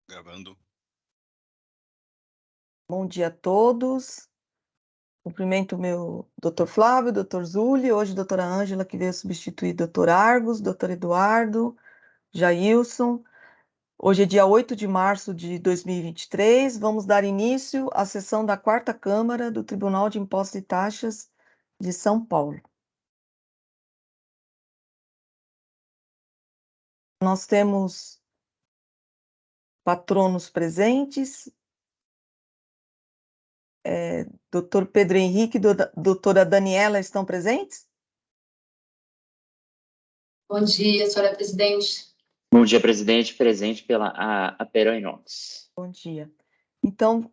Gravando. Bom dia a todos. Cumprimento o meu doutor Flávio, doutor Zuli, hoje doutora Ângela, que veio substituir doutor Argos, doutor Eduardo, Jailson. Hoje é dia 8 de março de 2023. Vamos dar início à sessão da 4ª Câmara do Tribunal de Impostos e Taxas de São Paulo. Nós temos patronos presentes. Doutor Pedro Henrique e doutora Daniela estão presentes? Bom dia, senhora presidente. Bom dia, presidente. Presente pela Aperan Inox. Bom dia. Então,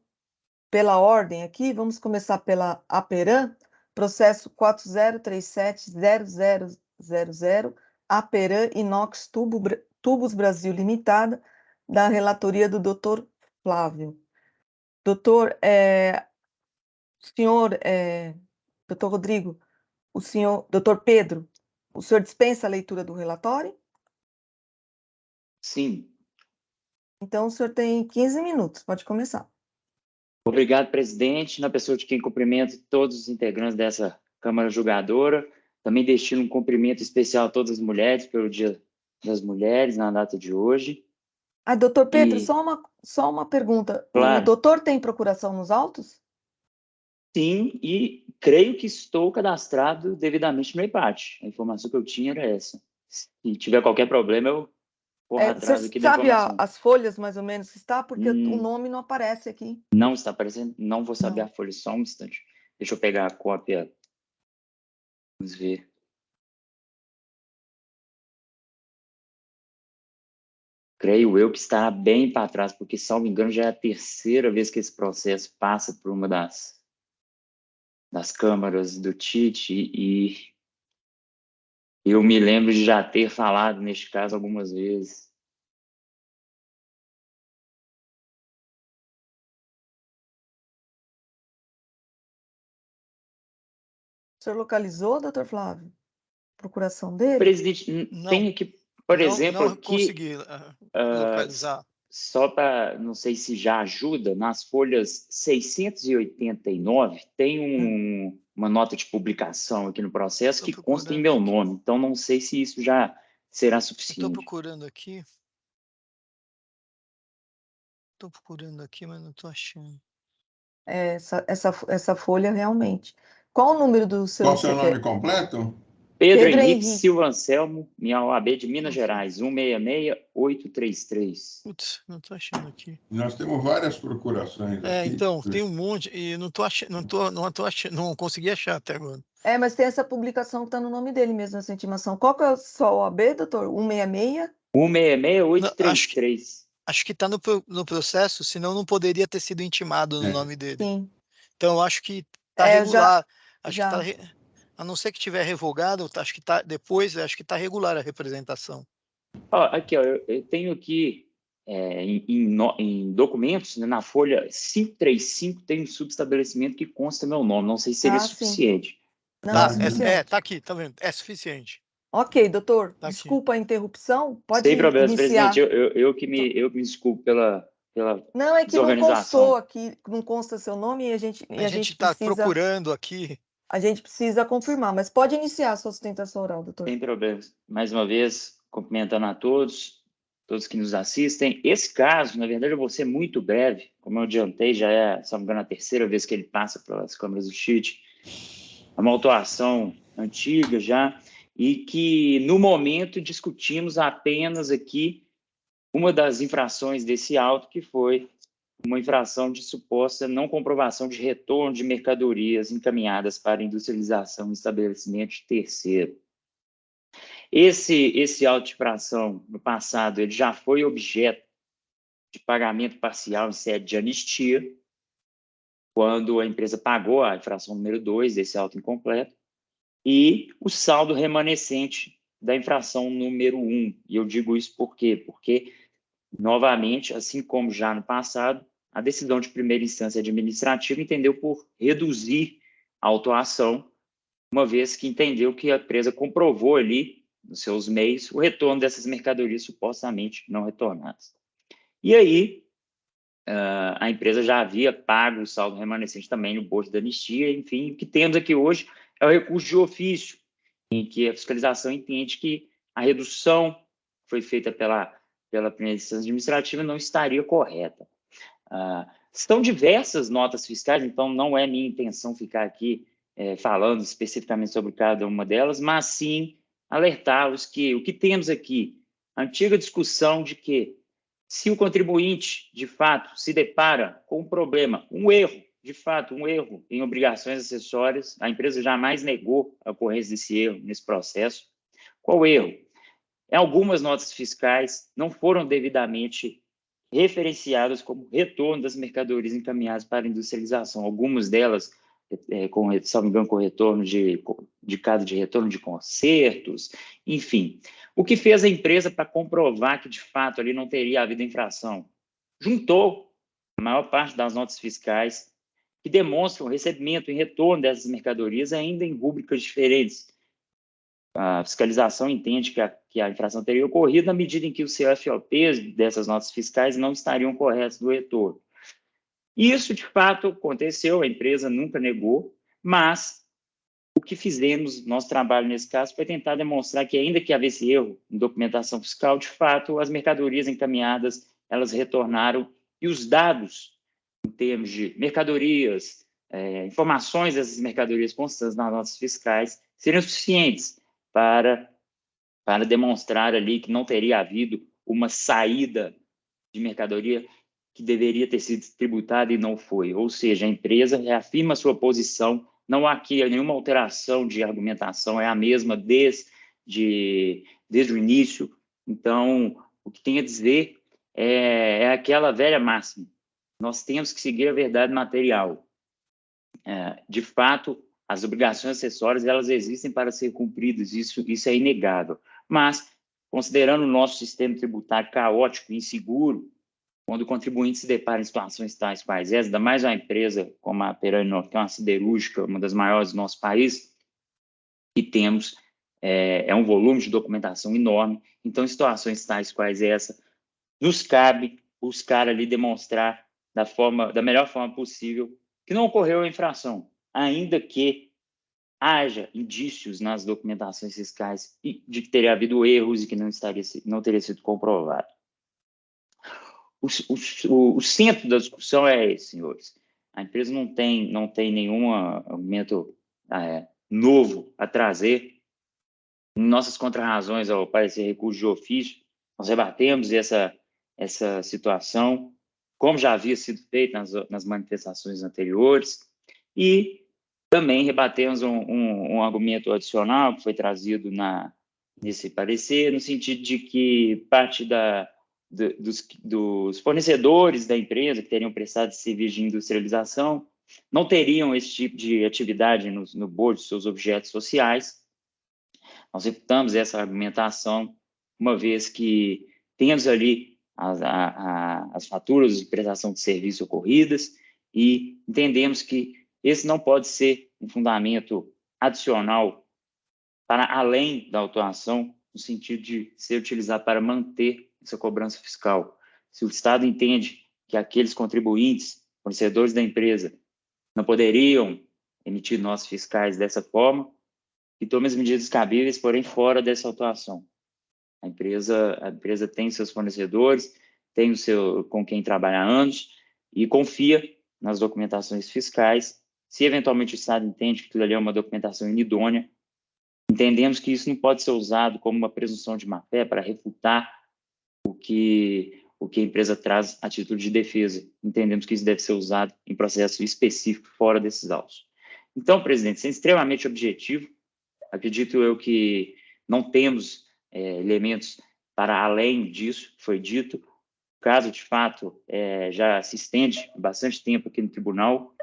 pela ordem aqui, vamos começar pela Aperan, processo 40370000, Aperan Inox Tubos Brasil Limitada, da relatoria do doutor Flávio. Doutor, doutor Rodrigo, doutor Pedro, o senhor dispensa a leitura do relatório? Sim. Então, o senhor tem 15 minutos, pode começar. Obrigado, presidente. Na pessoa de quem cumprimento todos os integrantes dessa Câmara Julgadora. Também destino um cumprimento especial a todas as mulheres pelo Dia das Mulheres, na data de hoje. Doutor Pedro, só uma pergunta. Claro. O doutor tem procuração nos autos? Sim, e creio que estou cadastrado devidamente no EPAT. A informação que eu tinha era essa. Se tiver qualquer problema, eu corro atrás aqui da informação. Sabe as folhas, mais ou menos, que está? Porque o nome não aparece aqui. Não está aparecendo? Não vou saber a folha, só um instante. Deixa eu pegar a cópia. Vamos ver. Creio eu que está bem para trás, porque, salvo engano, já é a 3ª vez que esse processo passa por uma das câmaras do TIT, e eu me lembro de já ter falado neste caso algumas vezes. O senhor localizou, doutor Flávio? Procuração dele? Presidente, tem aqui, por exemplo, não consegui localizar. Só para, não sei se já ajuda, nas folhas 689, tem uma nota de publicação aqui no processo que consta em meu nome. Então, não sei se isso já será suficiente. Estou procurando aqui. Estou procurando aqui, mas não estou achando. Essa folha, realmente. Qual o número do seu... Qual o seu nome completo? Pedro Henrique Silva Anselmo, minha OAB de Minas Gerais, 166833. Putz, não estou achando aqui. Nós temos várias procurações aqui. Então, tem um monte, e não consegui achar até agora. Mas tem essa publicação que está no nome dele mesmo, essa intimação. Qual que é a sua OAB, doutor? 166? 166833. Acho que está no processo, senão não poderia ter sido intimado no nome dele. Sim. Então, acho que está regular. Já. Que tá, a não ser que tiver revogado, acho que está depois, acho que está regular a representação. Aqui, eu tenho aqui em documentos, né, na folha 535, tem um subestabelecimento que consta meu nome. Não sei se seria suficiente. Não, tá aqui, tá vendo? É suficiente. Ok, doutor. Tá, desculpa a interrupção. Pode sem problemas, iniciar. presidente. Eu que me desculpo pela não, é que não constou aqui, não consta seu nome e a gente está procurando aqui. A gente precisa confirmar, mas pode iniciar a sua sustentação oral, doutor. Sem problemas. Mais uma vez, cumprimentando a todos que nos assistem. Esse caso, na verdade, eu vou ser muito breve. Como eu adiantei, já é, se não me engano, a 3ª vez que ele passa pelas câmaras do TIT. É uma autuação antiga já, e que, no momento, discutimos apenas aqui uma das infrações desse auto, que foi uma infração de suposta não comprovação de retorno de mercadorias encaminhadas para industrialização em estabelecimento de terceiro. Esse auto de infração, no passado, ele já foi objeto de pagamento parcial em sede de anistia, quando a empresa pagou a infração número 2 desse auto incompleto, e o saldo remanescente da infração número 1. E eu digo isso por quê? Porque, novamente, assim como já no passado, a decisão de primeira instância administrativa entendeu por reduzir a autuação, uma vez que entendeu que a empresa comprovou ali, nos seus meios, o retorno dessas mercadorias supostamente não retornadas. E aí, a empresa já havia pago o saldo remanescente também no bojo da anistia. Enfim, o que temos aqui hoje é o recurso de ofício, em que a fiscalização entende que a redução que foi feita pela primeira instância administrativa não estaria correta. São diversas notas fiscais, então não é minha intenção ficar aqui falando especificamente sobre cada uma delas, mas sim alertá-los que o que temos aqui, a antiga discussão de que se o contribuinte, de fato, se depara com um problema, um erro, de fato, um erro em obrigações acessórias, a empresa jamais negou a ocorrência desse erro nesse processo. Qual erro? Algumas notas fiscais não foram devidamente referenciadas como retorno das mercadorias encaminhadas para a industrialização. Algumas delas, se não me engano, com retorno de caso de retorno de consertos, enfim. O que fez a empresa para comprovar que, de fato, ali não teria havido infração? Juntou a maior parte das notas fiscais que demonstram recebimento e retorno dessas mercadorias ainda em rúbricas diferentes. A fiscalização entende que a infração teria ocorrido na medida em que os CFOPs dessas notas fiscais não estariam corretos do retorno. Isso, de fato, aconteceu, a empresa nunca negou, mas o que fizemos, nosso trabalho nesse caso, foi tentar demonstrar que, ainda que houvesse erro em documentação fiscal, de fato, as mercadorias encaminhadas, elas retornaram, e os dados, em termos de mercadorias, informações dessas mercadorias constantes nas notas fiscais, seriam suficientes para demonstrar ali que não teria havido uma saída de mercadoria que deveria ter sido tributada e não foi. Ou seja, a empresa reafirma sua posição, não há aqui nenhuma alteração de argumentação, é a mesma desde o início. Então, o que tem a dizer é aquela velha máxima: nós temos que seguir a verdade material. De fato, as obrigações acessórias, elas existem para ser cumpridas, isso é inegável. Mas, considerando o nosso sistema tributário caótico e inseguro, quando o contribuinte se depara em situações tais quais essa, ainda mais uma empresa como a Peranor, que é uma siderúrgica, uma das maiores do nosso país, que temos um volume de documentação enorme. Então, em situações tais quais essa, nos cabe buscar ali demonstrar da melhor forma possível que não ocorreu a infração, ainda que haja indícios nas documentações fiscais de que teria havido erros e que não teria sido comprovado. O centro da discussão é esse, senhores. A empresa não tem nenhum argumento novo a trazer. Em nossas contrarrazões ao parecer recurso de ofício, nós rebatemos essa situação, como já havia sido feito nas manifestações anteriores, e também rebatemos um argumento adicional que foi trazido nesse parecer, no sentido de que parte dos fornecedores da empresa que teriam prestado serviço de industrialização não teriam esse tipo de atividade no bojo de seus objetos sociais. Nós refutamos essa argumentação, uma vez que temos ali as faturas de prestação de serviço ocorridas e entendemos que esse não pode ser um fundamento adicional para além da autuação, no sentido de ser utilizado para manter essa cobrança fiscal. Se o Estado entende que aqueles contribuintes, fornecedores da empresa, não poderiam emitir notas fiscais dessa forma, que tome as medidas cabíveis, porém fora dessa autuação. A empresa tem seus fornecedores, tem com quem trabalha há anos e confia nas documentações fiscais. Se eventualmente o Estado entende que aquilo ali é uma documentação inidônea, entendemos que isso não pode ser usado como uma presunção de má-fé para refutar o que a empresa traz a título de defesa. Entendemos que isso deve ser usado em processo específico fora desses autos. Então, presidente, sendo extremamente objetivo, acredito eu que não temos elementos para além disso que foi dito. O caso, de fato, já se estende bastante tempo aqui no tribunal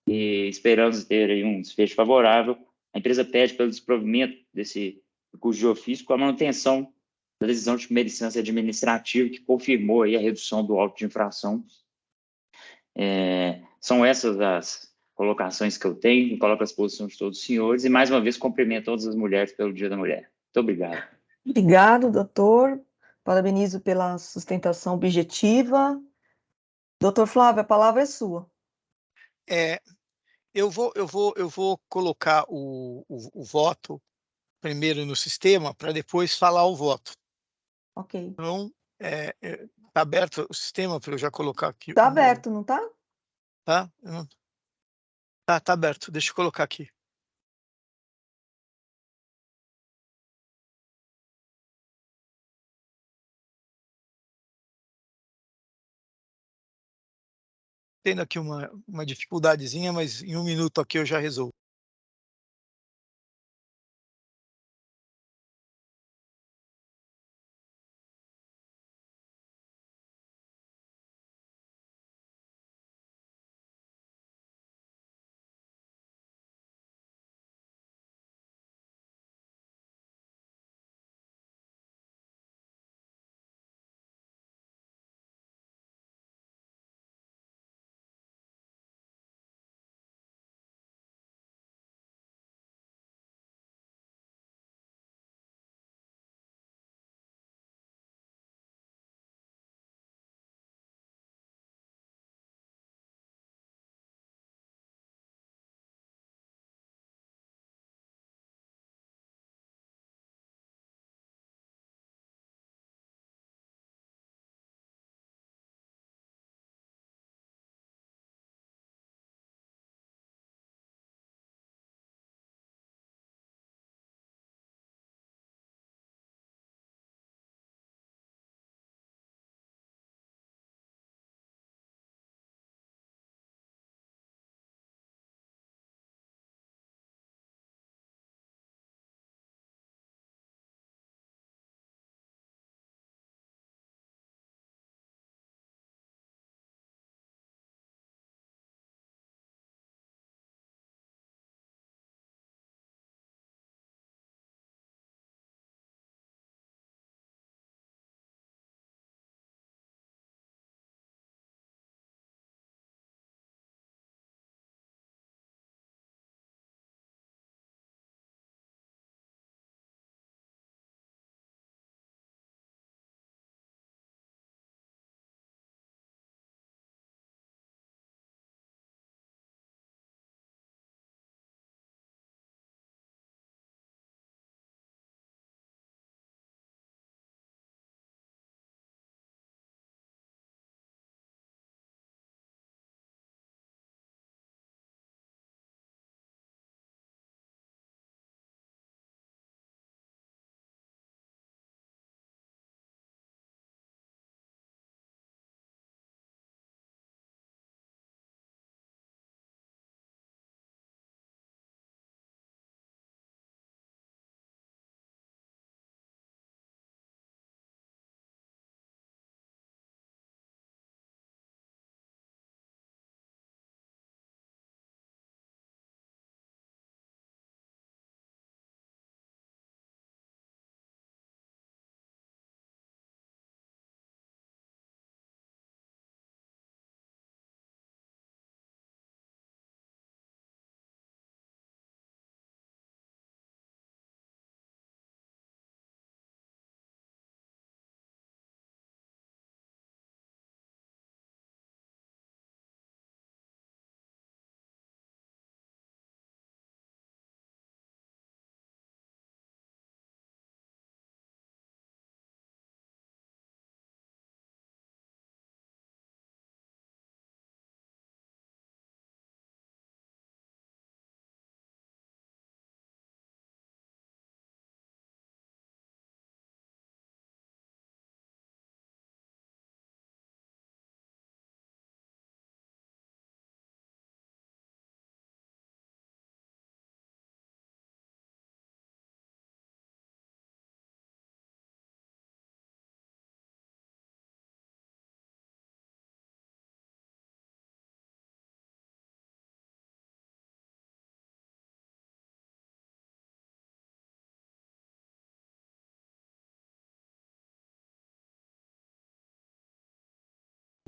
e esperamos ter aí um desfecho favorável. A empresa pede pelo desprovimento desse recurso de ofício com a manutenção da decisão de primeira instância administrativa que confirmou aí a redução do auto de infração. São essas as colocações que eu tenho, me coloco à disposição de todos os senhores e, mais uma vez, cumprimento todas as mulheres pelo Dia da Mulher. Muito obrigado. Obrigado, doutor. Parabenizo pela sustentação objetiva Doutor Flávio, a palavra é sua. Eu vou colocar o voto primeiro no sistema para depois falar o voto. Ok. Então, tá aberto o sistema para eu já colocar aqui. Tá aberto, não tá? Tá? Tá aberto. Deixa eu colocar aqui. Tendo aqui uma dificuldadezinha, mas em 1 minuto aqui eu já resolvo.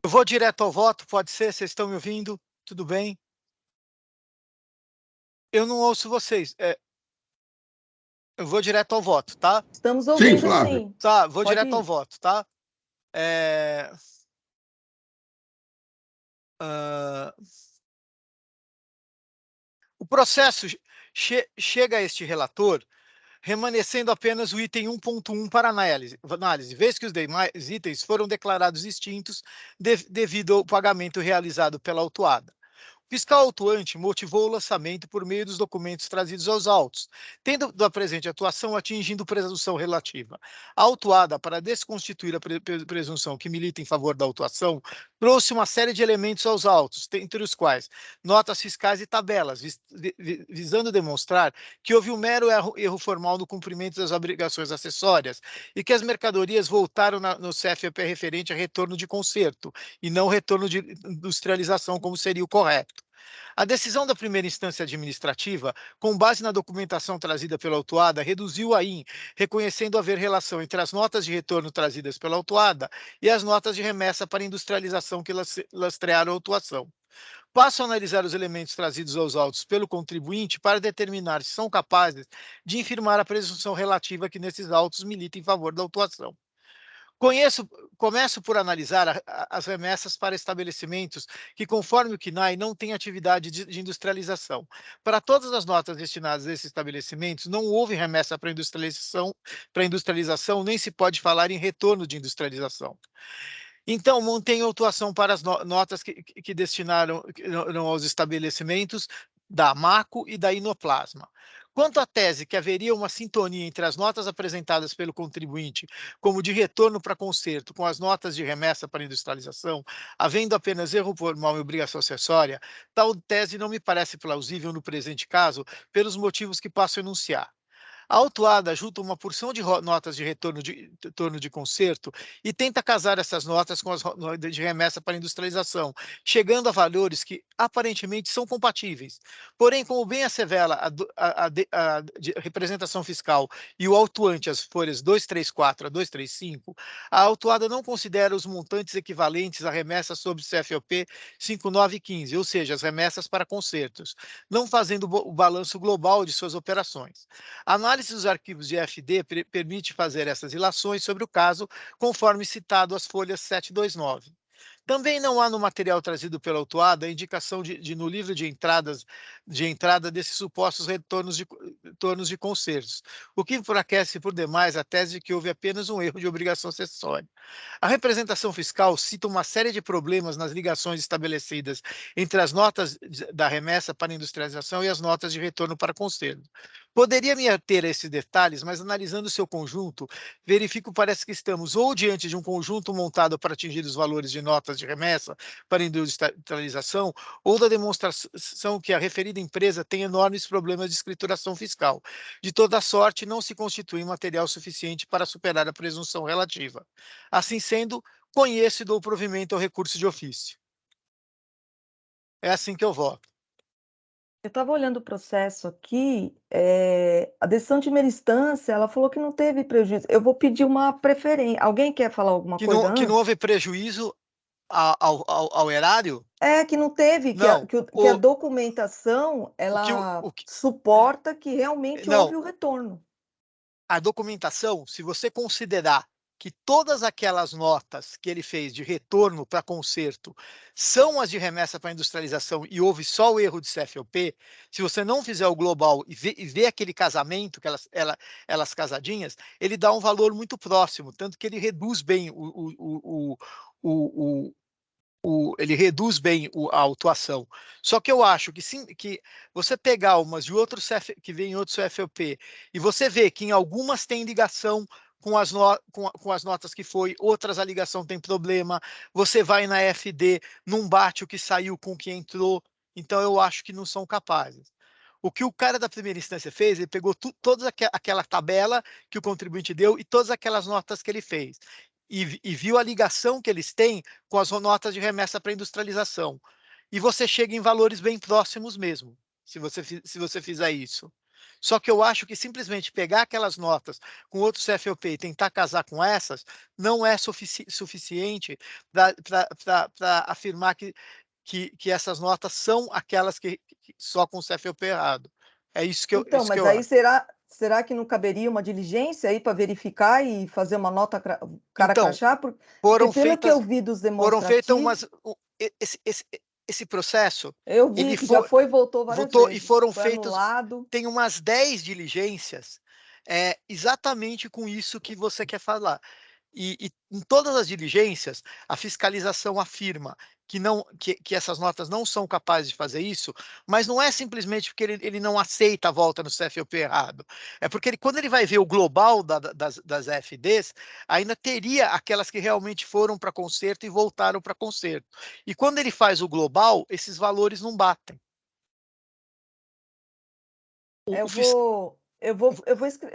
Eu vou direto ao voto, pode ser? Vocês estão me ouvindo? Tudo bem? Eu não ouço vocês. Eu vou direto ao voto, tá? Estamos Sim, ouvindo, Flávio. sim. Tá, vou Pode direto ao ir. voto, tá? O processo chega a este relator remanescendo apenas o item 1.1 para análise, vez que os demais itens foram declarados extintos devido ao pagamento realizado pela autuada. O fiscal autuante motivou o lançamento por meio dos documentos trazidos aos autos, tendo da presente atuação atingindo presunção relativa. A autuada, para desconstituir a presunção que milita em favor da autuação, trouxe uma série de elementos aos autos, entre os quais notas fiscais e tabelas, visando demonstrar que houve um mero erro formal no cumprimento das obrigações acessórias e que as mercadorias voltaram no CFP referente a retorno de conserto e não retorno de industrialização, como seria o correto. A decisão da primeira instância administrativa, com base na documentação trazida pela autuada, reduziu a IN, reconhecendo haver relação entre as notas de retorno trazidas pela autuada e as notas de remessa para industrialização que lastrearam a autuação. Passo a analisar os elementos trazidos aos autos pelo contribuinte para determinar se são capazes de infirmar a presunção relativa que nesses autos milita em favor da autuação. Começo por analisar as remessas para estabelecimentos que, conforme o CNAE, não têm atividade de industrialização. Para todas as notas destinadas a esses estabelecimentos, não houve remessa para industrialização, nem se pode falar em retorno de industrialização. Então, mantenho a autuação para as notas que destinaram aos estabelecimentos da Maco e da Inoplasma. Quanto à tese que haveria uma sintonia entre as notas apresentadas pelo contribuinte como de retorno para conserto com as notas de remessa para industrialização, havendo apenas erro formal e obrigação acessória, tal tese não me parece plausível no presente caso, pelos motivos que passo a enunciar. A autuada junta uma porção de notas de retorno de conserto e tenta casar essas notas com as de remessa para industrialização, chegando a valores que aparentemente são compatíveis. Porém, como bem assevera a representação fiscal e o autuante, as folhas 234 a 235, a autuada não considera os montantes equivalentes à remessa sobre CFOP 5915, ou seja, as remessas para consertos, não fazendo o balanço global de suas operações. A análise dos arquivos de FD permite fazer essas ilações sobre o caso, conforme citado as folhas 729. Também não há no material trazido pela autuada a indicação no livro de entrada desses supostos retornos de consertos, o que enfraquece por demais a tese de que houve apenas um erro de obrigação acessória. A representação fiscal cita uma série de problemas nas ligações estabelecidas entre as notas da remessa para industrialização e as notas de retorno para conserto. Poderia me ater a esses detalhes, mas analisando o seu conjunto, verifico parece que estamos ou diante de um conjunto montado para atingir os valores de notas de remessa para industrialização, ou da demonstração que a referida empresa tem enormes problemas de escrituração fiscal. De toda sorte, não se constitui material suficiente para superar a presunção relativa. Assim sendo, conheço e dou provimento ao recurso de ofício. É assim que eu voto. Eu estava olhando o processo aqui, a decisão de primeira instância, ela falou que não teve prejuízo. Eu vou pedir uma preferência. Alguém quer falar alguma coisa antes? Que não houve prejuízo ao erário? Que não teve, não, que a documentação, ela suporta que realmente houve o retorno. A documentação, se você considerar que todas aquelas notas que ele fez de retorno para conserto são as de remessa para industrialização e houve só o erro de CFOP, se você não fizer o global e ver aquele casamento, elas casadinhas, ele dá um valor muito próximo, tanto que ele reduz bem ele reduz bem a autuação. Só que eu acho que sim, que você pegar umas de outros que vem em outros CFOP e você vê que em algumas tem ligação com as notas que foi, outras a ligação tem problema, você vai na FD, não bate o que saiu com o que entrou, então eu acho que não são capazes. O que o cara da primeira instância fez, ele pegou toda aquela tabela que o contribuinte deu e todas aquelas notas que ele fez, e viu a ligação que eles têm com as notas de remessa para industrialização. E você chega em valores bem próximos mesmo, se você fizer isso. Só que eu acho que simplesmente pegar aquelas notas com outro CFOP e tentar casar com essas não é suficiente para afirmar que essas notas são aquelas que só com o CFOP errado. É isso que eu Então, isso mas que eu aí acho. será que não caberia uma diligência aí para verificar e fazer uma nota cara Então, crachá? Porque foram pelo que feitas, eu vi dos foram feitas demonstrativos... umas... esse processo, Eu vi ele que já foi e voltou várias voltou e vezes. foram Foi feitos, anulado. tem umas 10 diligências, exatamente com isso que você quer falar. E em todas as diligências, a fiscalização afirma que essas notas não são capazes de fazer isso, mas não é simplesmente porque ele não aceita a volta no CFOP errado. É porque quando ele vai ver o global das FDs, ainda teria aquelas que realmente foram para conserto e voltaram para conserto. E quando ele faz o global, esses valores não batem. Eu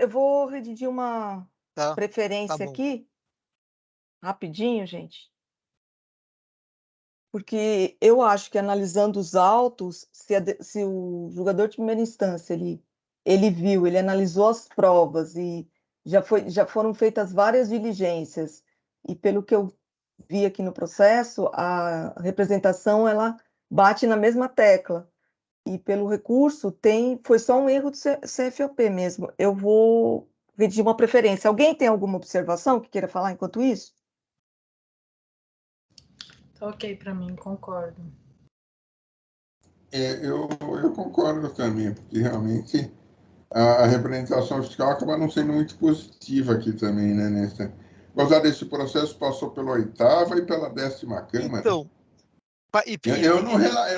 vou redigir uma Tá preferência bom. aqui, rapidinho, gente. Porque eu acho que analisando os autos, se o julgador de primeira instância ele viu, ele analisou as provas e já foram feitas várias diligências, e pelo que eu vi aqui no processo, a representação ela bate na mesma tecla. E pelo recurso foi só um erro do CFOP mesmo. Eu vou redigir uma preferência. Alguém tem alguma observação que queira falar enquanto isso? Tá ok para mim, concordo. Eu concordo também, porque realmente a representação fiscal acaba não sendo muito positiva aqui também, né? Apesar desse processo, passou pela 8ª e pela 10ª Câmara. Então, eu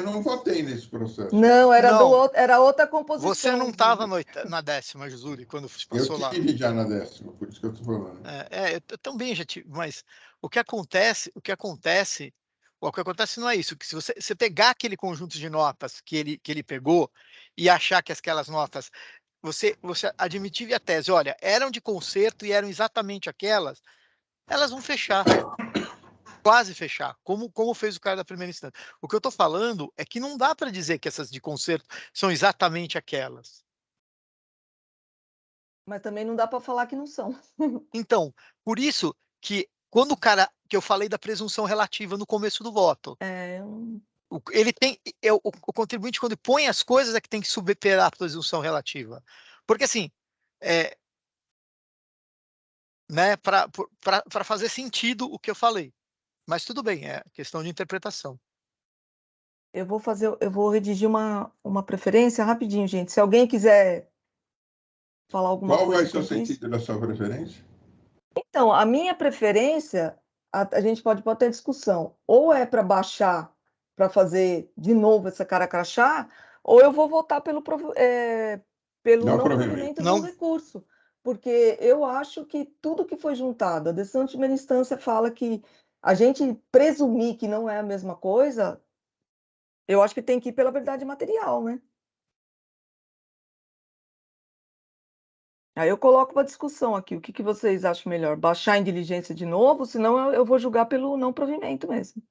não votei nesse processo. Não, Não. era outra composição. Você não estava na 10ª, Júlio, quando passou lá. Eu tive já na 10ª, por isso que eu estou falando. Eu também já tive, mas o que acontece não é isso, que se você pegar aquele conjunto de notas que ele pegou e achar que aquelas notas, você admitir a tese, olha, eram de conserto e eram exatamente aquelas, elas vão fechar, quase fechar, como fez o cara da primeira instância. O que eu estou falando é que não dá para dizer que essas de conserto são exatamente aquelas. Mas também não dá para falar que não são. Então, por isso que quando o cara, que eu falei da presunção relativa no começo do voto, ele tem, o contribuinte, quando põe as coisas, é que tem que superar a presunção relativa. Porque assim, né, para fazer sentido o que eu falei. Mas tudo bem, é questão de interpretação. Eu vou redigir uma preferência rapidinho, gente. Se alguém quiser falar alguma Qual coisa vai ser o enquanto isso. sentido da sua preferência? Então, a minha preferência, a gente pode ter discussão. Ou é para baixar, para fazer de novo essa cara crachá, ou eu vou votar pelo não provimento do recurso. Porque eu acho que tudo que foi juntado, a decisão de primeira instância fala que a gente presumir que não é a mesma coisa, eu acho que tem que ir pela verdade material, né? Aí eu coloco para discussão aqui, o que vocês acham melhor? Baixar em diligência de novo, senão eu vou julgar pelo não provimento mesmo.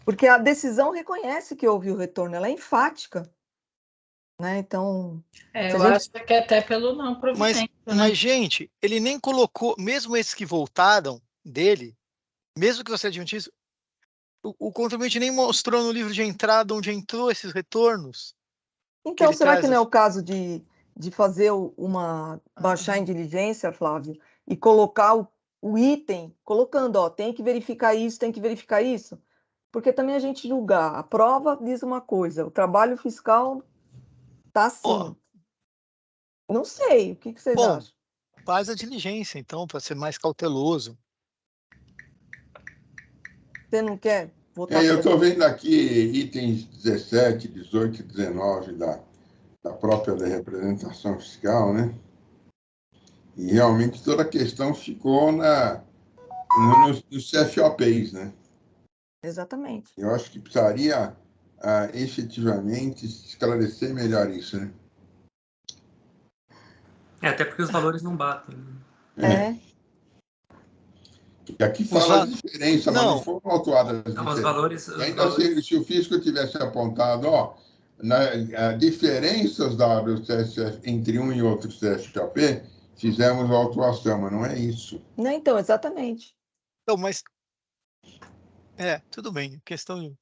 Porque a decisão reconhece que houve o retorno, ela é enfática. Né? Então. Eu acho que é até pelo não provimento. Mas, gente, ele nem colocou, mesmo esses que voltaram dele, mesmo que você admitisse, o contribuinte nem mostrou no livro de entrada onde entrou esses retornos. Então, será que não é o caso de fazer baixar em diligência, Flávio, e colocar o item, colocando, ó, tem que verificar isso, tem que verificar isso? Porque também a gente julgar, a prova diz uma coisa, o trabalho fiscal tá assim. Não sei, o que vocês acham? Faz a diligência, então, para ser mais cauteloso. Você não quer votar? Eu estou vendo aqui itens 17, 18 e 19 da própria representação fiscal, né? E realmente toda a questão ficou nos CFOPs, né? Exatamente. Eu acho que precisaria efetivamente esclarecer melhor isso, né? Até porque os valores não batem. E aqui fala a diferença, mas não foram autuadas as diferenças. Os valores, ainda se o fisco tivesse apontado, diferenças da WCSF entre um e outro CFOP, fizemos a autuação, mas não é isso. Não, então, exatamente. Então, mas tudo bem, questão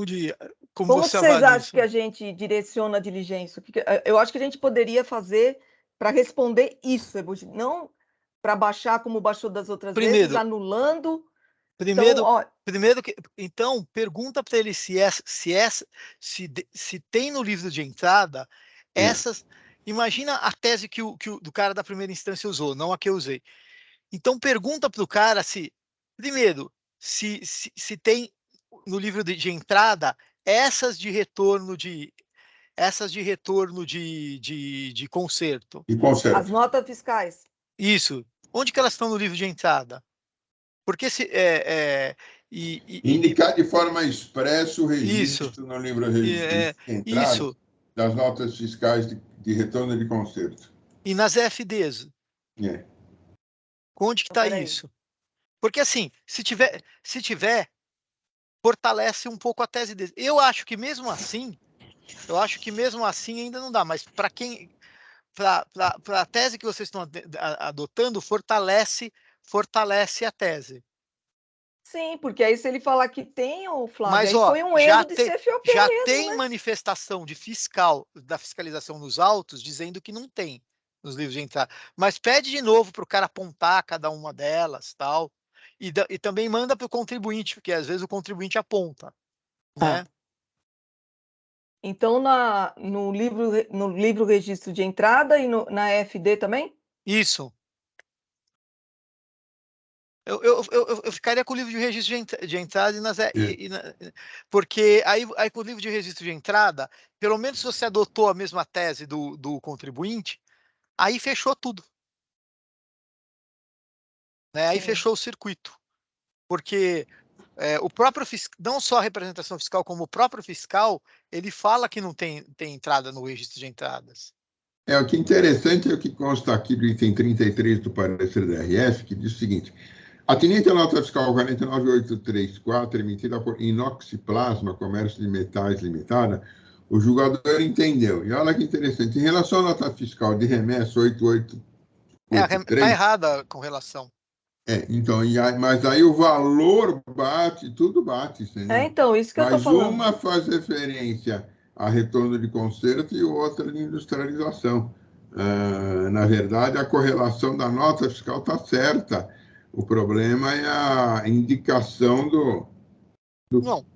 de como você vocês acham isso? que a gente direciona a diligência? Eu acho que a gente poderia fazer para responder isso, não para baixar como baixou das outras vezes, anulando. Então, pergunta para ele se tem no livro de entrada essas. Imagina a tese que o do cara da primeira instância usou, não a que eu usei. Então, pergunta para o cara primeiro, se tem no livro de entrada essas de retorno de conserto. As notas fiscais. Isso. Onde que elas estão no livro de entrada? Porque indicar de forma expressa o registro isso, no livro de entrada isso. das notas fiscais de retorno de conserto. E nas EFDs? Onde que está isso? Porque assim, se tiver, fortalece um pouco a tese dele. Eu acho que mesmo assim ainda não dá, mas para a tese que vocês estão adotando, fortalece a tese. Sim, porque aí se ele falar que tem, Flávio, mas, aí foi um erro de CFOP já mesmo, tem né? manifestação da fiscalização nos autos dizendo que não tem nos livros de entrada. Mas pede de novo para o cara apontar cada uma delas, tal, e também manda para o contribuinte, porque às vezes o contribuinte aponta, né? Então, no livro registro de entrada e na FD também? Isso. Eu ficaria com o livro de registro de entrada porque aí com o livro de registro de entrada, pelo menos se você adotou a mesma tese do contribuinte, aí fechou tudo. Né? Aí fechou o circuito. Porque o próprio não só a representação fiscal, como o próprio fiscal, ele fala que não tem entrada no registro de entradas. O que é interessante é o que consta aqui do item 33 do parecer da RF, que diz o seguinte: atendente à nota fiscal 49834, emitida por Inoxiplasma Comércio de Metais Limitada, o julgador entendeu. E olha que interessante, em relação à nota fiscal de remessa 8883... Está errada com relação. Então, mas aí o valor tudo bate, entendeu? Então, isso que eu estou falando. Mas uma faz referência a retorno de conserto e outra de industrialização. Na verdade, a correlação da nota fiscal está certa. O problema é a indicação do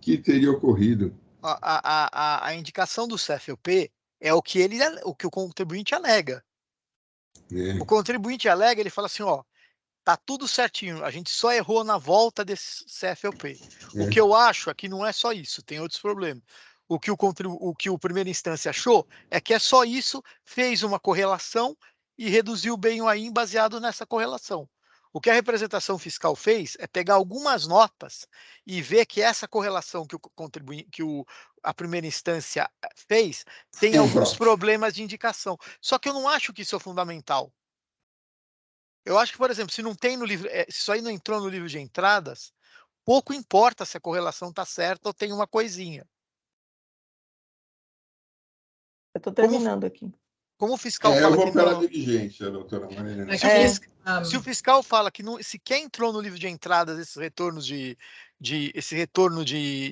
que teria ocorrido. A indicação do CFOP é o que o contribuinte alega. O contribuinte alega, ele fala assim, tá tudo certinho, a gente só errou na volta desse CFOP. O que eu acho é que não é só isso, tem outros problemas. O que o primeira instância achou é que é só isso, fez uma correlação e reduziu bem o AIM baseado nessa correlação. O que a representação fiscal fez é pegar algumas notas e ver que essa correlação que a primeira instância fez tem alguns problemas de indicação. Só que eu não acho que isso é fundamental. Eu acho que, por exemplo, se não tem no livro, se isso aí não entrou no livro de entradas, pouco importa se a correlação está certa ou tem uma coisinha. Eu estou terminando aqui. Como o fiscal fala eu vou pela diligência, doutora Marilena. Se o fiscal fala que sequer entrou no livro de entradas esse retorno de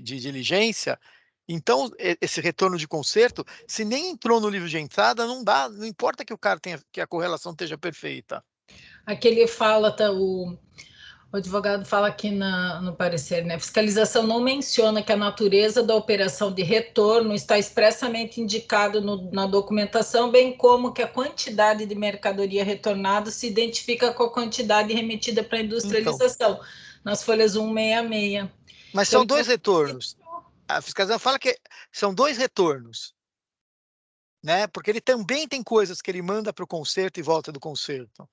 diligência, então esse retorno de conserto, se nem entrou no livro de entrada, não importa que o cara que a correlação esteja perfeita. Aqui ele fala, o advogado fala aqui no parecer, né? Fiscalização não menciona que a natureza da operação de retorno está expressamente indicado na documentação, bem como que a quantidade de mercadoria retornada se identifica com a quantidade remetida para a industrialização, nas folhas 166. Mas são dois retornos. A fiscalização fala que são dois retornos. Né? Porque ele também tem coisas que ele manda para o conserto e volta do conserto.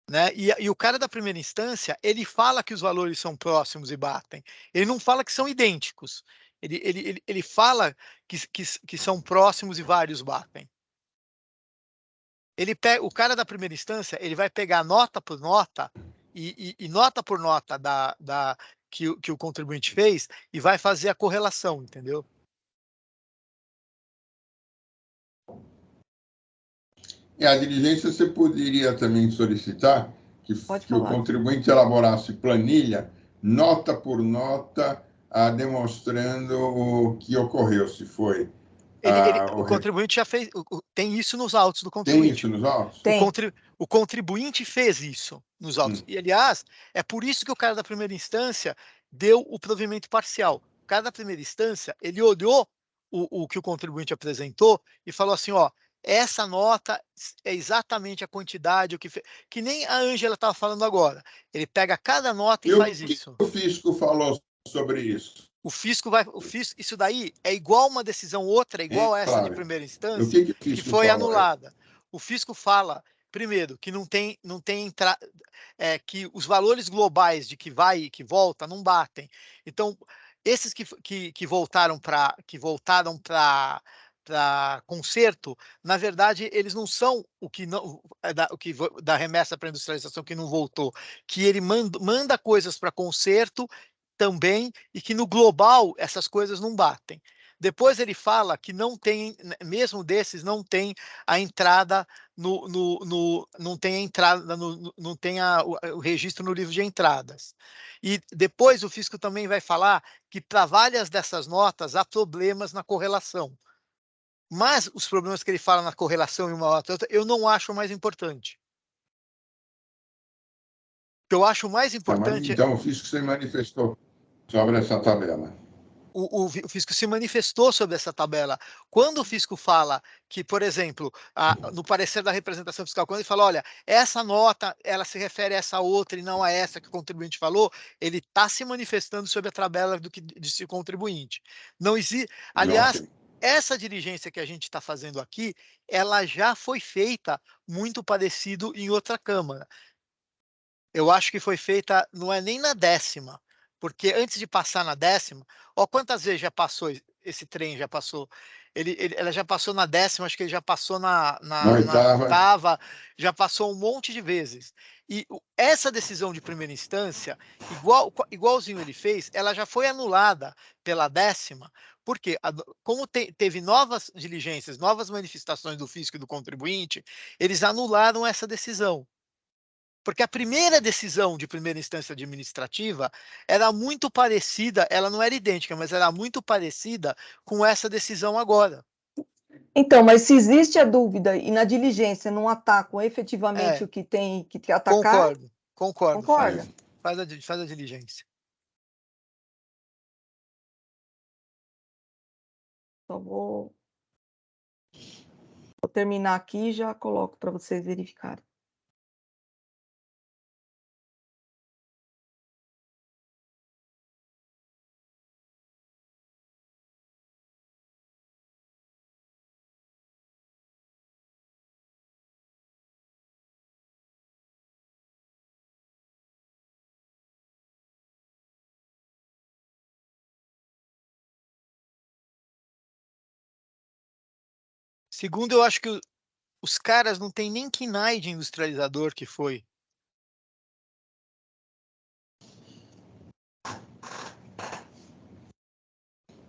Né? E o cara da primeira instância, ele fala que os valores são próximos e batem. Ele não fala que são idênticos. Ele fala que são próximos e vários batem. O cara da primeira instância, ele vai pegar nota por nota e nota por nota que o contribuinte fez e vai fazer a correlação, entendeu? A diligência você poderia também solicitar que o contribuinte elaborasse planilha, nota por nota, demonstrando o que ocorreu, se foi O contribuinte já fez, tem isso nos autos do Tem contribuinte. isso nos autos? Tem. O contribuinte fez isso nos autos. E, aliás, é por isso que o cara da primeira instância deu o provimento parcial. O cara da primeira instância, ele olhou o que o contribuinte apresentou e falou assim, ó, essa nota é exatamente a quantidade, que nem a Ângela estava falando agora. Ele pega cada nota e faz isso. O fisco falou sobre isso? O fisco, isso daí é igual uma decisão outra, é igual a essa de primeira instância, que foi anulada. O fisco fala, primeiro, que não tem que os valores globais de que vai e que volta não batem. Então, esses que voltaram para conserto, na verdade, eles não são o que da remessa para industrialização que não voltou, que ele manda coisas para conserto também, e que no global essas coisas não batem. Depois ele fala que não tem, mesmo desses, não tem a entrada não tem a entrada, não tem o registro no livro de entradas. E depois o fisco também vai falar que para várias dessas notas há problemas na correlação. Mas os problemas que ele fala na correlação em uma nota outra, eu não acho o mais importante. O que eu acho mais importante... Então, o fisco se manifestou sobre essa tabela. O fisco se manifestou sobre essa tabela. Quando o fisco fala que, por exemplo, no parecer da representação fiscal, quando ele fala, olha, essa nota, ela se refere a essa outra e não a essa que o contribuinte falou, ele está se manifestando sobre a tabela do que disse o contribuinte. Não existe... Aliás, essa diligência que a gente está fazendo aqui, ela já foi feita muito parecido em outra Câmara. Eu acho que foi feita, não é nem na 10ª, porque antes de passar na 10ª, ó, quantas vezes já passou esse trem, já passou? Ela já passou na 10ª, acho que ele já passou na 8ª, já passou um monte de vezes. E essa decisão de primeira instância, igualzinho ele fez, ela já foi anulada pela 10ª, porque como teve novas diligências, novas manifestações do fisco e do contribuinte, eles anularam essa decisão. Porque a primeira decisão de primeira instância administrativa era muito parecida, ela não era idêntica, mas era muito parecida com essa decisão agora. Então, mas se existe a dúvida e na diligência não atacam efetivamente o que tem que atacar... Concordo. Concorda? Faz a diligência. Só vou terminar aqui e já coloco para vocês verificarem. Segundo, eu acho que os caras não têm nem KNAI de industrializador que foi.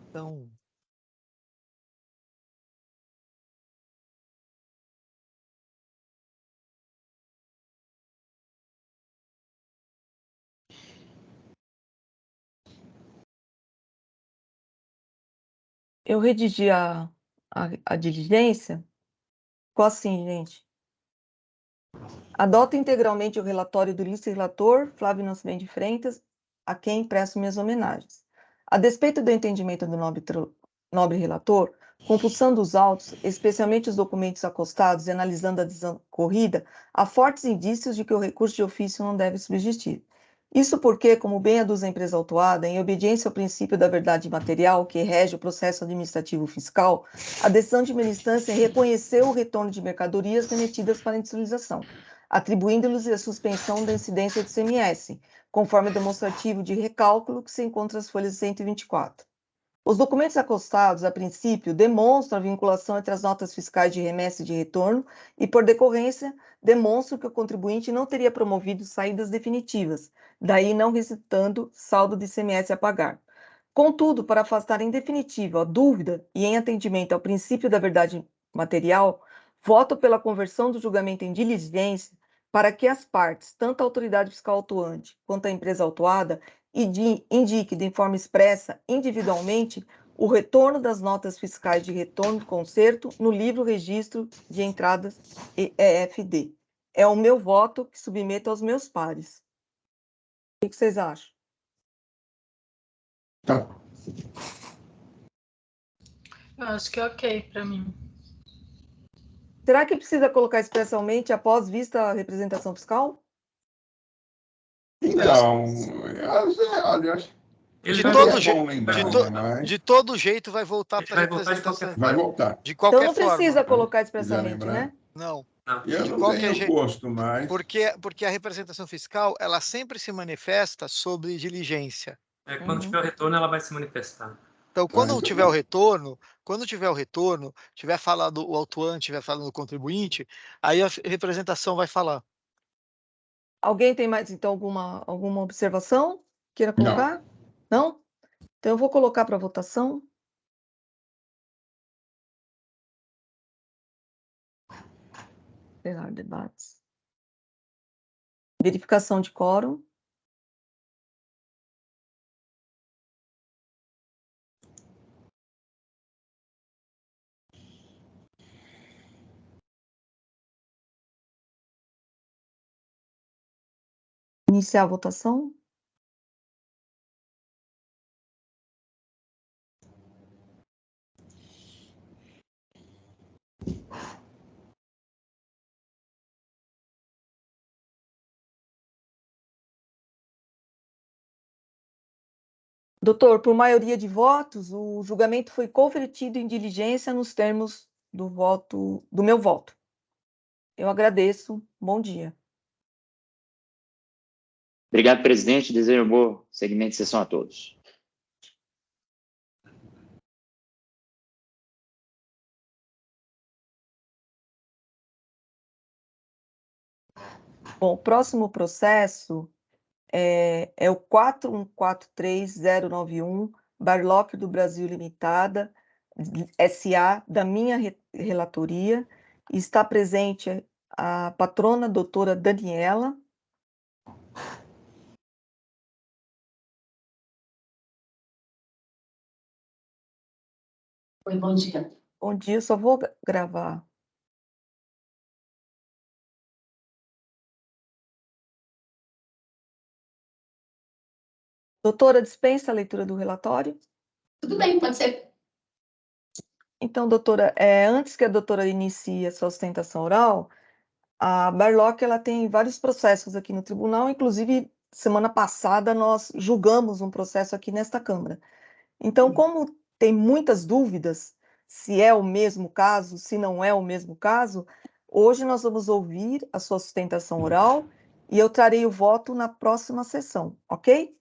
Então... Eu redigi a diligência, ficou assim, gente. Adoto integralmente o relatório do ilustre relator, Flávio Nascimento de Freitas, a quem presto minhas homenagens. A despeito do entendimento do nobre relator, compulsando os autos, especialmente os documentos acostados e analisando a decisão corrida, há fortes indícios de que o recurso de ofício não deve subsistir. Isso porque, como bem aduz a empresa autuada, em obediência ao princípio da verdade material que rege o processo administrativo fiscal, a decisão de primeira instância reconheceu o retorno de mercadorias remetidas para a industrialização, atribuindo-lhes a suspensão da incidência do ICMS, conforme demonstrativo de recálculo que se encontra nas folhas 124. Os documentos acostados, a princípio, demonstram a vinculação entre as notas fiscais de remessa e de retorno e, por decorrência, demonstram que o contribuinte não teria promovido saídas definitivas, daí não resultando saldo de ICMS a pagar. Contudo, para afastar em definitivo a dúvida e em atendimento ao princípio da verdade material, voto pela conversão do julgamento em diligência para que as partes, tanto a autoridade fiscal autuante quanto a empresa autuada, indique de forma expressa, individualmente, o retorno das notas fiscais de retorno do conserto no livro registro de entradas EFD. É o meu voto que submeto aos meus pares. O que vocês acham? Tá. Eu acho que é ok para mim. Será que precisa colocar expressamente após vista a representação fiscal? Então, olha, acho Ele De vai todo voltar. jeito, bom lembrar, de, to- né, mas de todo jeito vai voltar Ele para a vai voltar de representação. qualquer vai voltar. De Então qualquer não forma. precisa colocar Se quiser expressamente, lembrar. né? Não. Não. Eu De não qualquer tenho jeito. posto mais. Porque a representação fiscal, ela sempre se manifesta sobre diligência. Quando tiver o retorno, ela vai se manifestar. Então, quando então tiver o retorno, tiver falado o autuante, tiver falando o contribuinte, aí a representação vai falar. Alguém tem mais, então, alguma observação? Queira colocar? Não? Então, eu vou colocar para votação. Encerrar debates. Verificação de quórum. Iniciar a votação. Doutor, por maioria de votos, o julgamento foi convertido em diligência nos termos do meu voto. Eu agradeço. Bom dia. Obrigado, presidente. Desejo um bom segmento de sessão a todos. Bom, o próximo processo é o 4143091, Barlock do Brasil Limitada, SA, da minha relatoria. Está presente a patrona doutora Daniela. Oi, bom dia. Bom dia, só vou gravar. Doutora, dispensa a leitura do relatório? Tudo bem, pode ser. Então, doutora, antes que a doutora inicie a sua sustentação oral, a Barlock ela tem vários processos aqui no tribunal, inclusive, semana passada nós julgamos um processo aqui nesta Câmara. Então, como tem muitas dúvidas, se é o mesmo caso, se não é o mesmo caso, hoje nós vamos ouvir a sua sustentação oral e eu trarei o voto na próxima sessão, ok?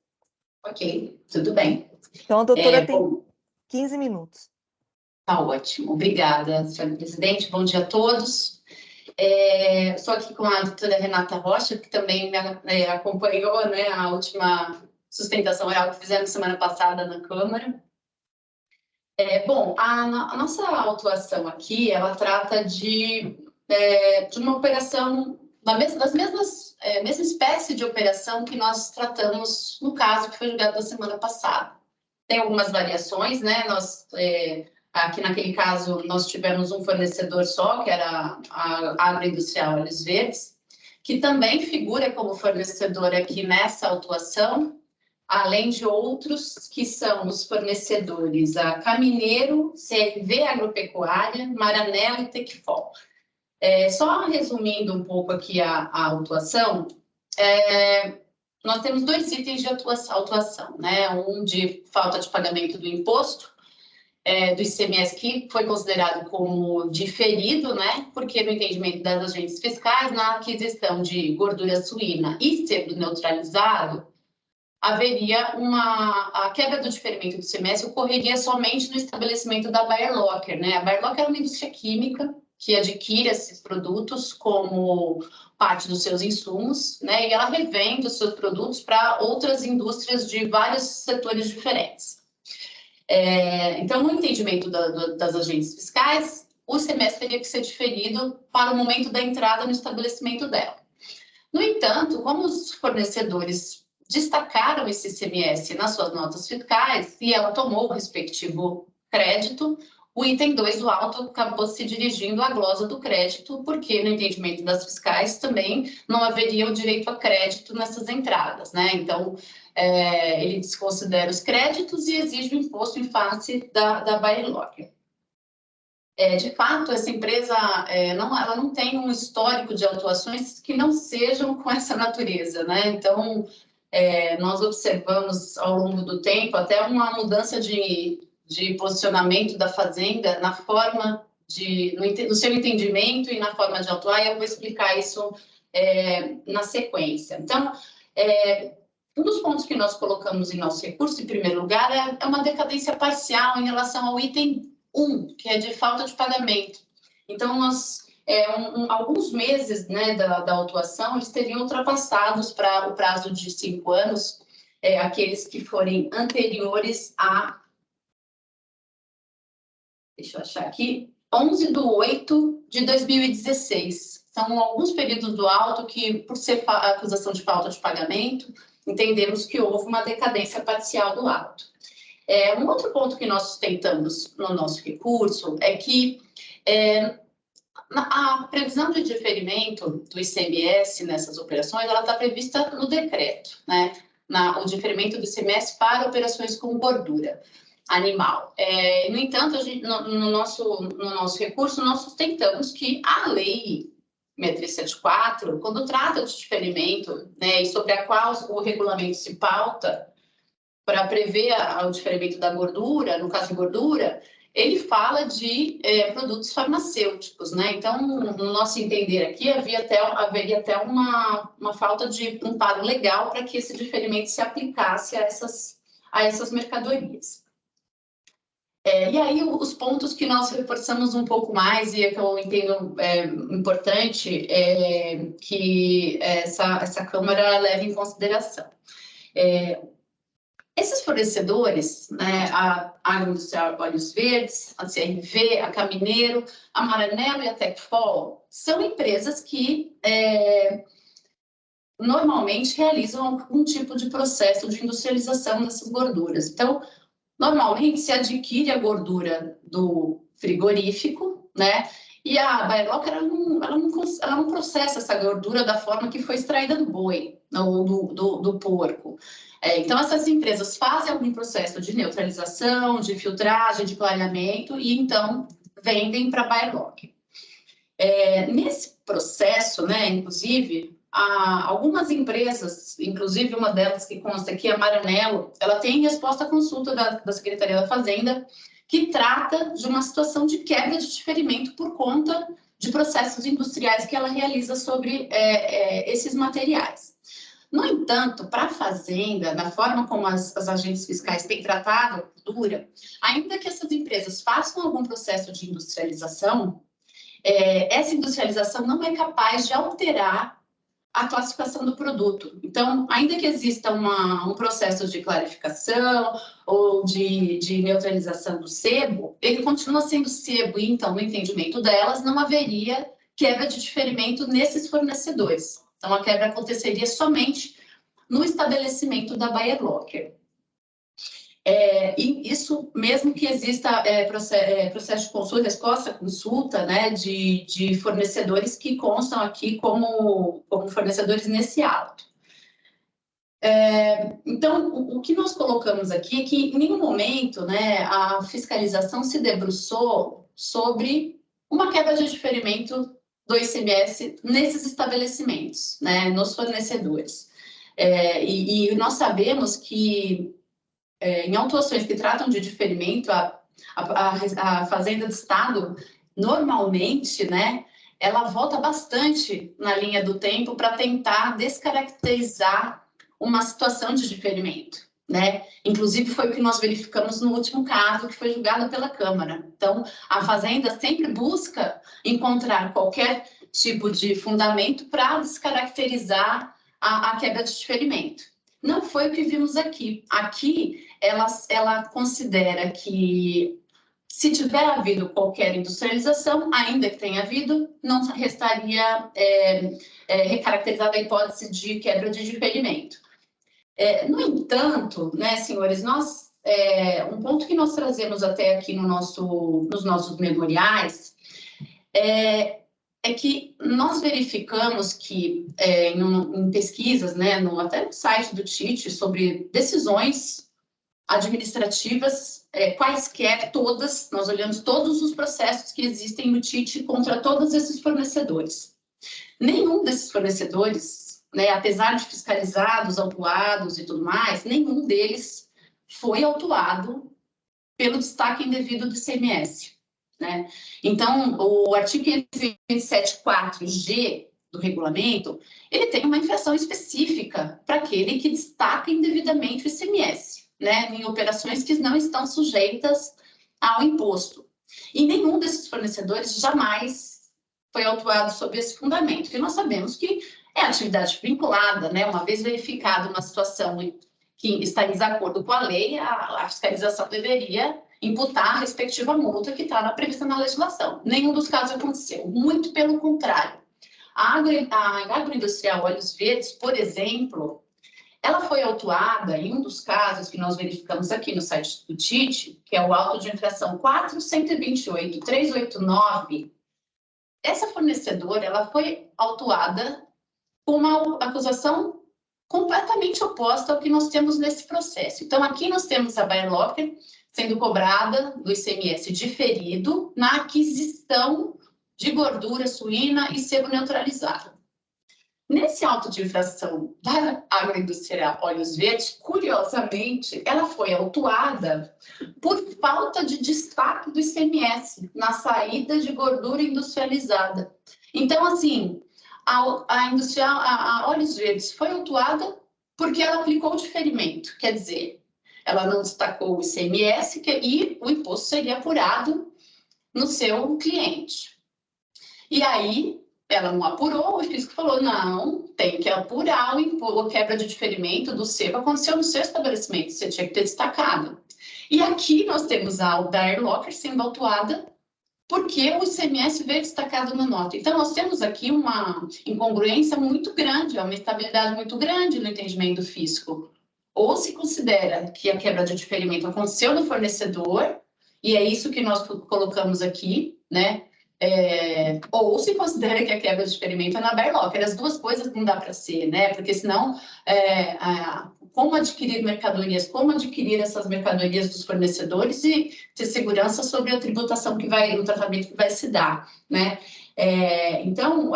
Ok, tudo bem. Então, a doutora tem Bom, 15 minutos. tá ótimo. Obrigada, senhora presidente. Bom dia a todos. Estou aqui com a doutora Renata Rocha, que também me acompanhou, né, a última sustentação oral que fizemos semana passada na Câmara. Bom, a nossa autuação aqui, ela trata de uma operação, mesma espécie de operação que nós tratamos no caso que foi julgado na semana passada. Tem algumas variações, né? Aqui naquele caso, nós tivemos um fornecedor só, que era a Agroindustrial Olhos Verdes, que também figura como fornecedor aqui nessa autuação, além de outros que são os fornecedores a Camineiro, CRV Agropecuária, Maranello e Tecfol. Só resumindo um pouco aqui a autuação, nós temos dois itens de autuação, né? Um de falta de pagamento do imposto, do ICMS, que foi considerado como diferido, né? Porque no entendimento das agentes fiscais, na aquisição de gordura suína e sebo neutralizado, haveria a quebra do diferimento do ICMS ocorreria somente no estabelecimento da Bayer Locker, né? A Bayer Locker é uma indústria química que adquire esses produtos como parte dos seus insumos, né? E ela revende os seus produtos para outras indústrias de vários setores diferentes. Então, no entendimento das agências fiscais, o ICMS teria que ser diferido para o momento da entrada no estabelecimento dela. No entanto, como os fornecedores destacaram esse ICMS nas suas notas fiscais e ela tomou o respectivo crédito. O item 2 do auto acabou se dirigindo à glosa do crédito, porque no entendimento das fiscais também não haveria o direito a crédito nessas entradas, né? Então, ele desconsidera os créditos e exige o imposto em face da Bayer Locker. De fato, essa empresa ela não tem um histórico de autuações que não sejam com essa natureza, né? Então, nós observamos ao longo do tempo até uma mudança de posicionamento da Fazenda na forma no seu entendimento e na forma de autuar, e eu vou explicar isso na sequência. Então, um dos pontos que nós colocamos em nosso recurso, em primeiro lugar, é uma decadência parcial em relação ao item 1, que é de falta de pagamento. Então, nós, alguns meses, né, da autuação, eles teriam ultrapassados para o prazo de 5 anos, aqueles que forem anteriores a... Deixa eu achar aqui, 11/8/2016. São alguns períodos do auto que, por ser acusação de falta de pagamento, entendemos que houve uma decadência parcial do auto. Um outro ponto que nós sustentamos no nosso recurso é que a previsão de diferimento do ICMS nessas operações, ela está prevista no decreto, né? O diferimento do ICMS para operações com gordura animal. No entanto, no nosso recurso, nós sustentamos que a lei 6374, quando trata de diferimento, né, e sobre a qual o regulamento se pauta para prever o diferimento da gordura, no caso de gordura, ele fala de produtos farmacêuticos, né? Então, no nosso entender aqui, haveria até uma falta de amparo legal para que esse diferimento se aplicasse a essas mercadorias. E aí, os pontos que nós reforçamos um pouco mais, e que eu entendo importante, que essa Câmara leve em consideração. Esses fornecedores, né, a Agroindustrial Óleos Verdes, a CRV, a Camineiro, a Maranello e a Tecfol, são empresas que normalmente realizam algum tipo de processo de industrialização dessas gorduras. Então, normalmente se adquire a gordura do frigorífico, né? E a Bayer Locker, ela não processa essa gordura da forma que foi extraída do boi ou do porco. Então, essas empresas fazem algum processo de neutralização, de filtragem, de clareamento e, então, vendem para a Bayer Locker. Nesse processo, né, inclusive, algumas empresas, inclusive uma delas que consta aqui, a Maranello, ela tem resposta à consulta da Secretaria da Fazenda, que trata de uma situação de quebra de diferimento por conta de processos industriais que ela realiza sobre esses materiais. No entanto, para a Fazenda, da forma como as agentes fiscais têm tratado a gordura, ainda que essas empresas façam algum processo de industrialização, essa industrialização não é capaz de alterar a classificação do produto. Então, ainda que exista um processo de clarificação ou de neutralização do sebo, ele continua sendo sebo e, então, no entendimento delas, não haveria quebra de diferimento nesses fornecedores. Então, a quebra aconteceria somente no estabelecimento da Bayer Locker. E isso, mesmo que exista processo de consulta, resposta, consulta, né, de fornecedores que constam aqui como fornecedores nesse auto. Então, o que nós colocamos aqui é que, em nenhum momento, né, a fiscalização se debruçou sobre uma quebra de diferimento do ICMS nesses estabelecimentos, né, nos fornecedores. E nós sabemos que, em autuações que tratam de diferimento, a Fazenda do Estado, normalmente, né, ela volta bastante na linha do tempo para tentar descaracterizar uma situação de diferimento, né? Inclusive, foi o que nós verificamos no último caso, que foi julgado pela Câmara. Então, a Fazenda sempre busca encontrar qualquer tipo de fundamento para descaracterizar a quebra de diferimento. Não foi o que vimos aqui. Aqui, ela considera que, se tiver havido qualquer industrialização, ainda que tenha havido, não restaria recaracterizada a hipótese de quebra de diferimento. No entanto, né, senhores, um ponto que nós trazemos até aqui nos nossos memoriais é que nós verificamos que em pesquisas, né, até no site do TIT, sobre decisões administrativas, quaisquer, todas, nós olhamos todos os processos que existem no TIT contra todos esses fornecedores. Nenhum desses fornecedores, né, apesar de fiscalizados, autuados e tudo mais, nenhum deles foi autuado pelo destaque indevido do ICMS, né? Então, o artigo 527.4G do regulamento, ele tem uma infração específica para aquele que destaca indevidamente o ICMS, né, em operações que não estão sujeitas ao imposto. E nenhum desses fornecedores jamais foi autuado sob esse fundamento. E nós sabemos que é atividade vinculada, né, uma vez verificada uma situação que está em desacordo com a lei, a fiscalização deveria imputar a respectiva multa que está prevista na legislação. Nenhum dos casos aconteceu, muito pelo contrário. A agroindustrial Olhos Verdes, por exemplo, ela foi autuada em um dos casos que nós verificamos aqui no site do TIT, que é o auto de infração 4.128.389. Essa fornecedora, ela foi autuada com uma acusação completamente oposta ao que nós temos nesse processo. Então, aqui nós temos a Bayer Locker sendo cobrada do ICMS diferido na aquisição de gordura suína e sebo neutralizado. Nesse auto de infração da agroindustrial Olhos Verdes, curiosamente, ela foi autuada por falta de destaque do ICMS na saída de gordura industrializada. Então, assim, a Olhos Verdes foi autuada porque ela aplicou o diferimento, quer dizer, ela não destacou o ICMS e o imposto seria apurado no seu cliente. E aí, ela não apurou, o fisco falou, não, tem que apurar a quebra de diferimento do sebo, aconteceu no seu estabelecimento, você tinha que ter destacado. E aqui nós temos a Bayer Locker sendo autuada porque o ICMS veio destacado na nota. Então, nós temos aqui uma incongruência muito grande, uma estabilidade muito grande no entendimento do fisco. Ou se considera que a quebra de diferimento aconteceu no fornecedor, e é isso que nós colocamos aqui, né? Ou se considera que a quebra de diferimento é na Bayer Locker. As duas coisas não dá para ser, né? Porque senão, como adquirir mercadorias, como adquirir essas mercadorias dos fornecedores e ter segurança sobre a tributação o tratamento que vai se dar, né? Então,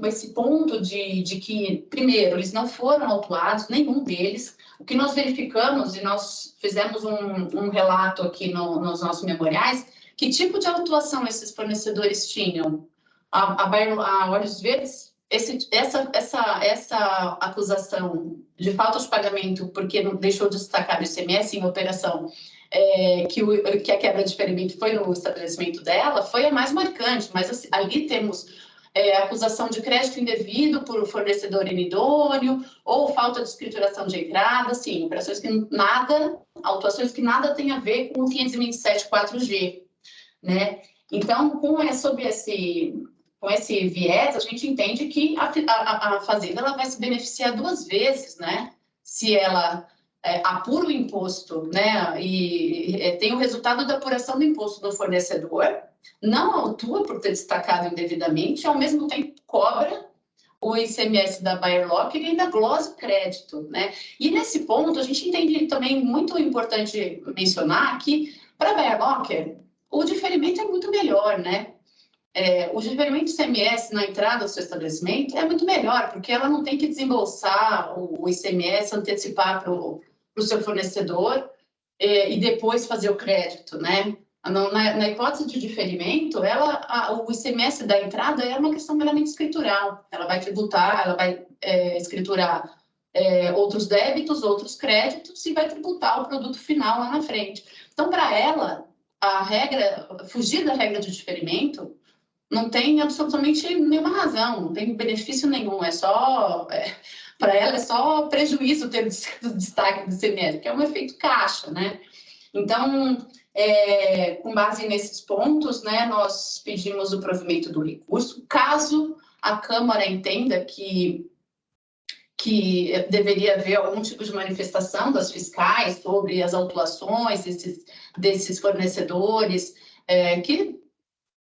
esse ponto de que, primeiro, eles não foram autuados, nenhum deles. O que nós verificamos, e nós fizemos um relato aqui nos nossos memoriais, que tipo de autuação esses fornecedores tinham? A Olhos Verdes, essa acusação de falta de pagamento porque não deixou de destacar o ICMS em operação, que a quebra de diferimento foi no estabelecimento dela, foi a mais marcante, mas assim, ali temos acusação de crédito indevido por fornecedor inidôneo, ou falta de escrituração de entrada, assim, autuações que nada tem a ver com o 527.4G, né? Então, sob esse viés, a gente entende que a fazenda ela vai se beneficiar duas vezes, né? Se ela apura o imposto, né? E tem o resultado da apuração do imposto do fornecedor, não autua por ter destacado indevidamente, ao mesmo tempo cobra o ICMS da Bayer Locker e ainda glosa o crédito, né? E nesse ponto, a gente entende também muito importante mencionar que, para a Bayer Locker, o diferimento é muito melhor, né? O diferimento de ICMS na entrada do seu estabelecimento é muito melhor, porque ela não tem que desembolsar o ICMS, antecipar para o seu fornecedor e depois fazer o crédito, né? Na hipótese de diferimento, o ICMS da entrada é uma questão meramente escritural. Ela vai tributar, ela vai escriturar outros débitos, outros créditos e vai tributar o produto final lá na frente. Então, para ela, fugir da regra de diferimento não tem absolutamente nenhuma razão, não tem benefício nenhum, para ela é só prejuízo ter o destaque do ICMS, que é um efeito caixa, né? Então, com base nesses pontos, né, nós pedimos o provimento do recurso. Caso a Câmara entenda que que deveria haver algum tipo de manifestação das fiscais sobre as autuações desses fornecedores, que,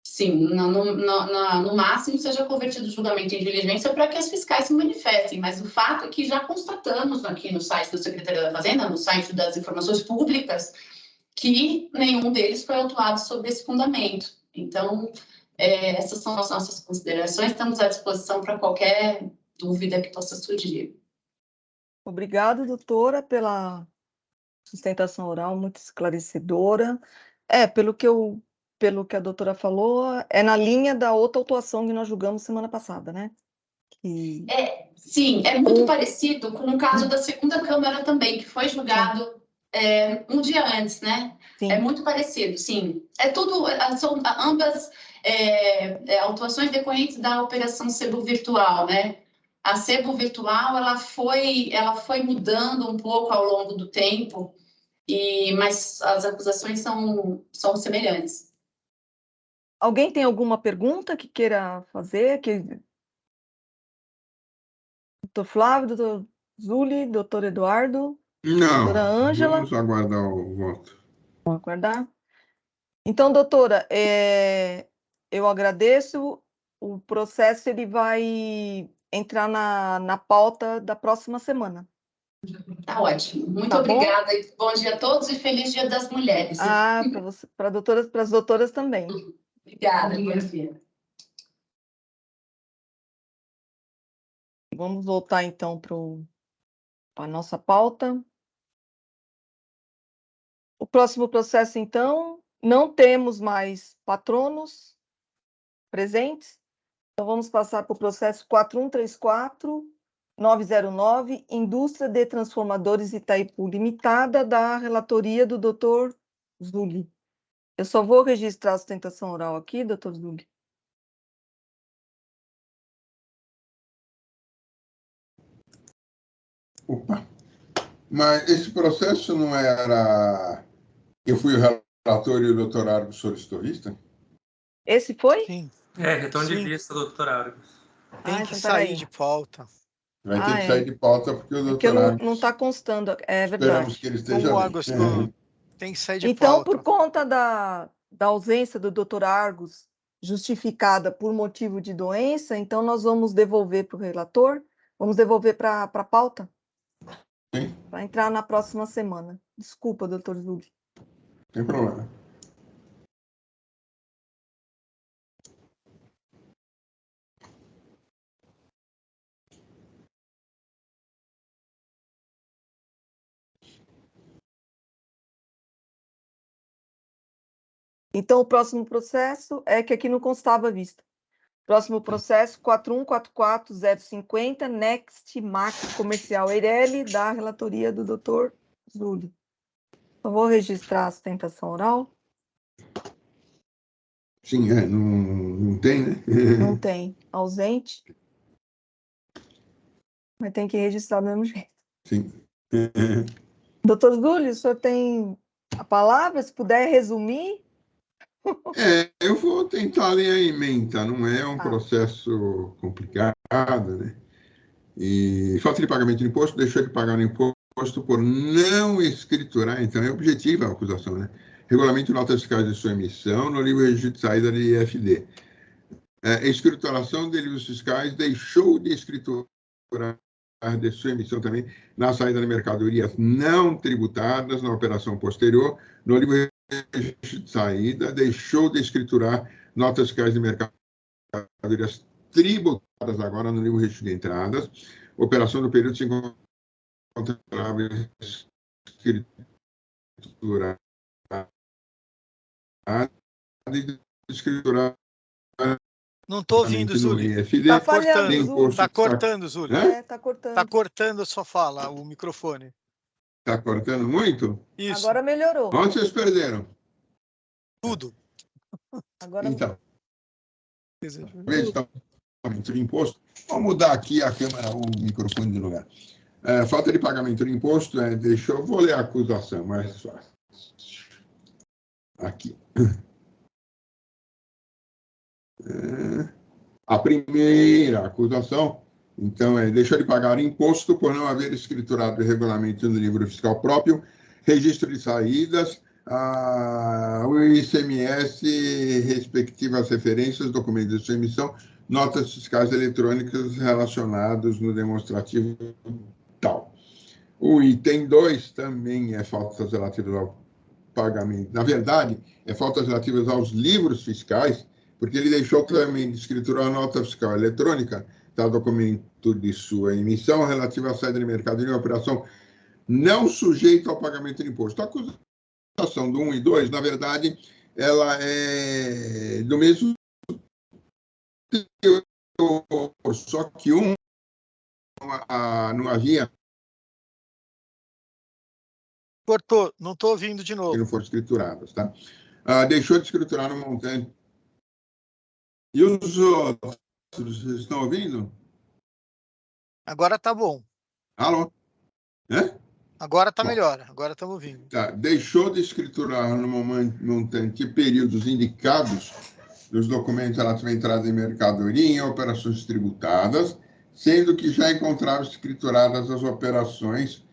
sim, no máximo seja convertido o julgamento em diligência para que as fiscais se manifestem, mas o fato é que já constatamos aqui no site da Secretaria da Fazenda, no site das informações públicas, que nenhum deles foi autuado sobre esse fundamento. Então, essas são as nossas considerações, estamos à disposição para qualquer dúvida que possa surgir. Obrigada, doutora, pela sustentação oral muito esclarecedora. Pelo que a doutora falou, é na linha da outra autuação que nós julgamos semana passada, né? Sim, é muito parecido com o caso da segunda Câmara também, que foi julgado um dia antes, né? Sim. É muito parecido, sim. São ambas autuações decorrentes da Operação Sebo Virtual, né? A Sebo Virtual, ela foi mudando um pouco ao longo do tempo, mas as acusações são semelhantes. Alguém tem alguma pergunta que queira fazer? Doutor Flávio, doutor Zuli, doutor Eduardo? Não, doutora Ângela? vamos aguardar o voto. Vamos aguardar. Então, doutora, eu agradeço. O processo ele vai entrar na pauta da próxima semana. Tá ótimo. Muito Tá bom? obrigada. Bom dia a todos e feliz Dia das Mulheres. Para as doutoras também. Obrigada, bom dia. Vamos voltar, então, para a nossa pauta. O próximo processo, então, não temos mais patronos presentes. Então, vamos passar para o processo 4134-909, Indústria de Transformadores Itaipu Limitada, da relatoria do doutor Zuli. Eu só vou registrar a sustentação oral aqui, doutor Zuli. Opa! Mas esse processo não era... Eu fui o relator e o doutor Argos solicitou vista? Esse foi? Sim. Retorno de Sim. vista, doutor Argos. Tem que então, sair peraí. de pauta. Vai ter que sair de pauta, porque o doutor Argos... não está constando, é Esperamos verdade. que ele esteja Como o ali. Argos tem que sair de Então, pauta. por conta da ausência do doutor Argos, justificada por motivo de doença, então nós vamos devolver para o relator, vamos devolver para a pauta? Sim. Para entrar na próxima semana. Desculpa, doutor Zuli. Sem problema. Então, o próximo processo é que aqui não constava a vista. Próximo processo, 4144050, Next Mac Comercial Eireli, da relatoria do doutor Zuli. Eu vou registrar a sustentação oral. Sim, não tem, né? Não tem. Ausente. Mas tem que registrar do mesmo jeito. Sim. Doutor Zuli, o senhor tem a palavra? Se puder resumir. Eu vou tentar ler a ementa, não é um processo complicado, né? E falta de pagamento de imposto, deixou de pagar o imposto por não escriturar, então é objetiva a acusação, né? Regulamento de notas fiscais de sua emissão no livro de registro de saída de IFD. Escrituração de livros fiscais deixou de escriturar de sua emissão também na saída de mercadorias não tributadas na operação posterior no livro de registro de saída, deixou de escriturar notas fiscais de mercadorias tributadas agora no livro de registro de entradas, operação do período se encontrava escritura de escriturar. Não estou ouvindo, Zuli. Está falhando, Zuli. Está cortando, Zuli. Está cortando. Está cortando a sua fala, o microfone. Está cortando muito? Isso. Agora melhorou. Onde vocês perderam? Tudo. Agora... Então, pagamento de imposto. Vamos mudar aqui a câmera, o microfone de lugar. Falta de pagamento de imposto, vou ler a acusação, mais fácil. Aqui. A primeira acusação Então, deixou de pagar imposto por não haver escriturado o regulamento no livro fiscal próprio, registro de saídas, o ICMS, respectivas referências, documentos de sua emissão, notas fiscais eletrônicas relacionados no demonstrativo tal. O item 2 também é faltas relativas ao pagamento. Na verdade, é faltas relativas aos livros fiscais, porque ele deixou também de escriturar a nota fiscal eletrônica, tal documento de sua emissão relativa à saída de mercado de operação não sujeita ao pagamento de imposto. A acusação do 1 e 2, na verdade, ela é do mesmo teor, só que um não havia... Cortou, não estou ouvindo de novo. Que não foram escrituradas, tá? Deixou de escriturar no montante. E os outros, vocês estão ouvindo? Agora está bom. Alô? Agora está melhor, agora estamos ouvindo. Tá. Deixou de escriturar no montante e períodos indicados nos documentos relativos à entrada em mercadoria e em operações tributadas, sendo que já encontrava escrituradas as operações.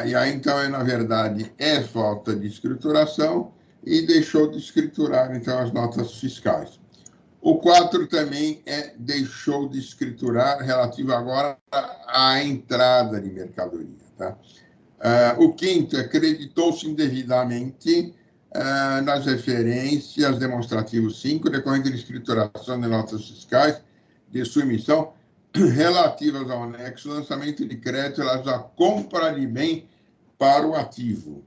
E aí, então, na verdade, é falta de escrituração e deixou de escriturar, então, as notas fiscais. O 4 também deixou de escriturar, relativo agora à entrada de mercadoria. Tá? O 5º acreditou-se indevidamente nas referências demonstrativo 5, decorrente de escrituração de notas fiscais de sua emissão, relativas ao anexo, lançamento de crédito relativos à compra de bem para o ativo.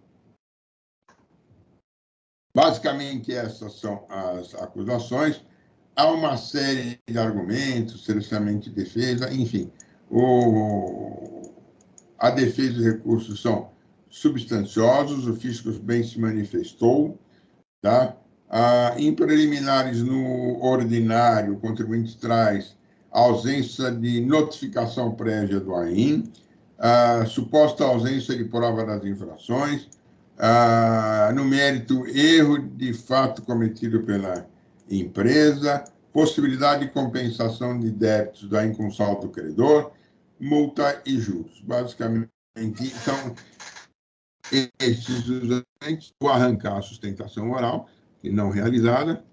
Basicamente, essas são as acusações. Há uma série de argumentos, cerceamento de defesa, enfim. A defesa e os recursos são substanciosos, o fisco bem se manifestou, tá? Em preliminares no ordinário, o contribuinte traz a ausência de notificação prévia do AIM, suposta ausência de prova das infrações, no mérito, erro de fato cometido pela empresa, possibilidade de compensação de débitos do AIM com saldo credor, multa e juros. Basicamente, então, esses usuários vão arrancar a sustentação oral, que não realizada,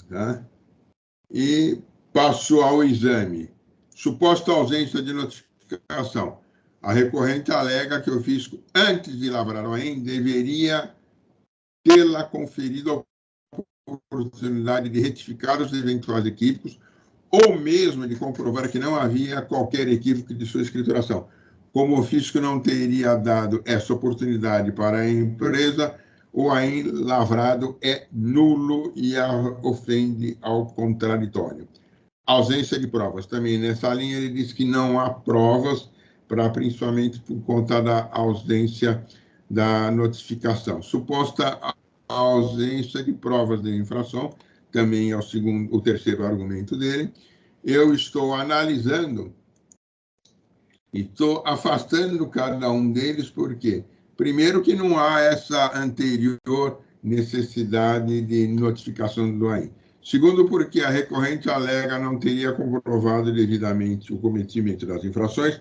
tá? E passou ao exame. Suposta ausência de notificação. A recorrente alega que o fisco, antes de lavrar o AIM, deveria tê-la conferido a oportunidade de retificar os eventuais equívocos ou mesmo de comprovar que não havia qualquer equívoco de sua escrituração. Como o fisco não teria dado essa oportunidade para a empresa, o AIM lavrado é nulo e ofende ao contraditório. Ausência de provas. Também nessa linha ele diz que não há provas, principalmente por conta da ausência da notificação. Suposta ausência de provas de infração, também é o terceiro argumento dele. Eu estou analisando e estou afastando cada um deles, por quê? Primeiro, que não há essa anterior necessidade de notificação do AIM. Segundo, porque a recorrente alega não teria comprovado devidamente o cometimento das infrações,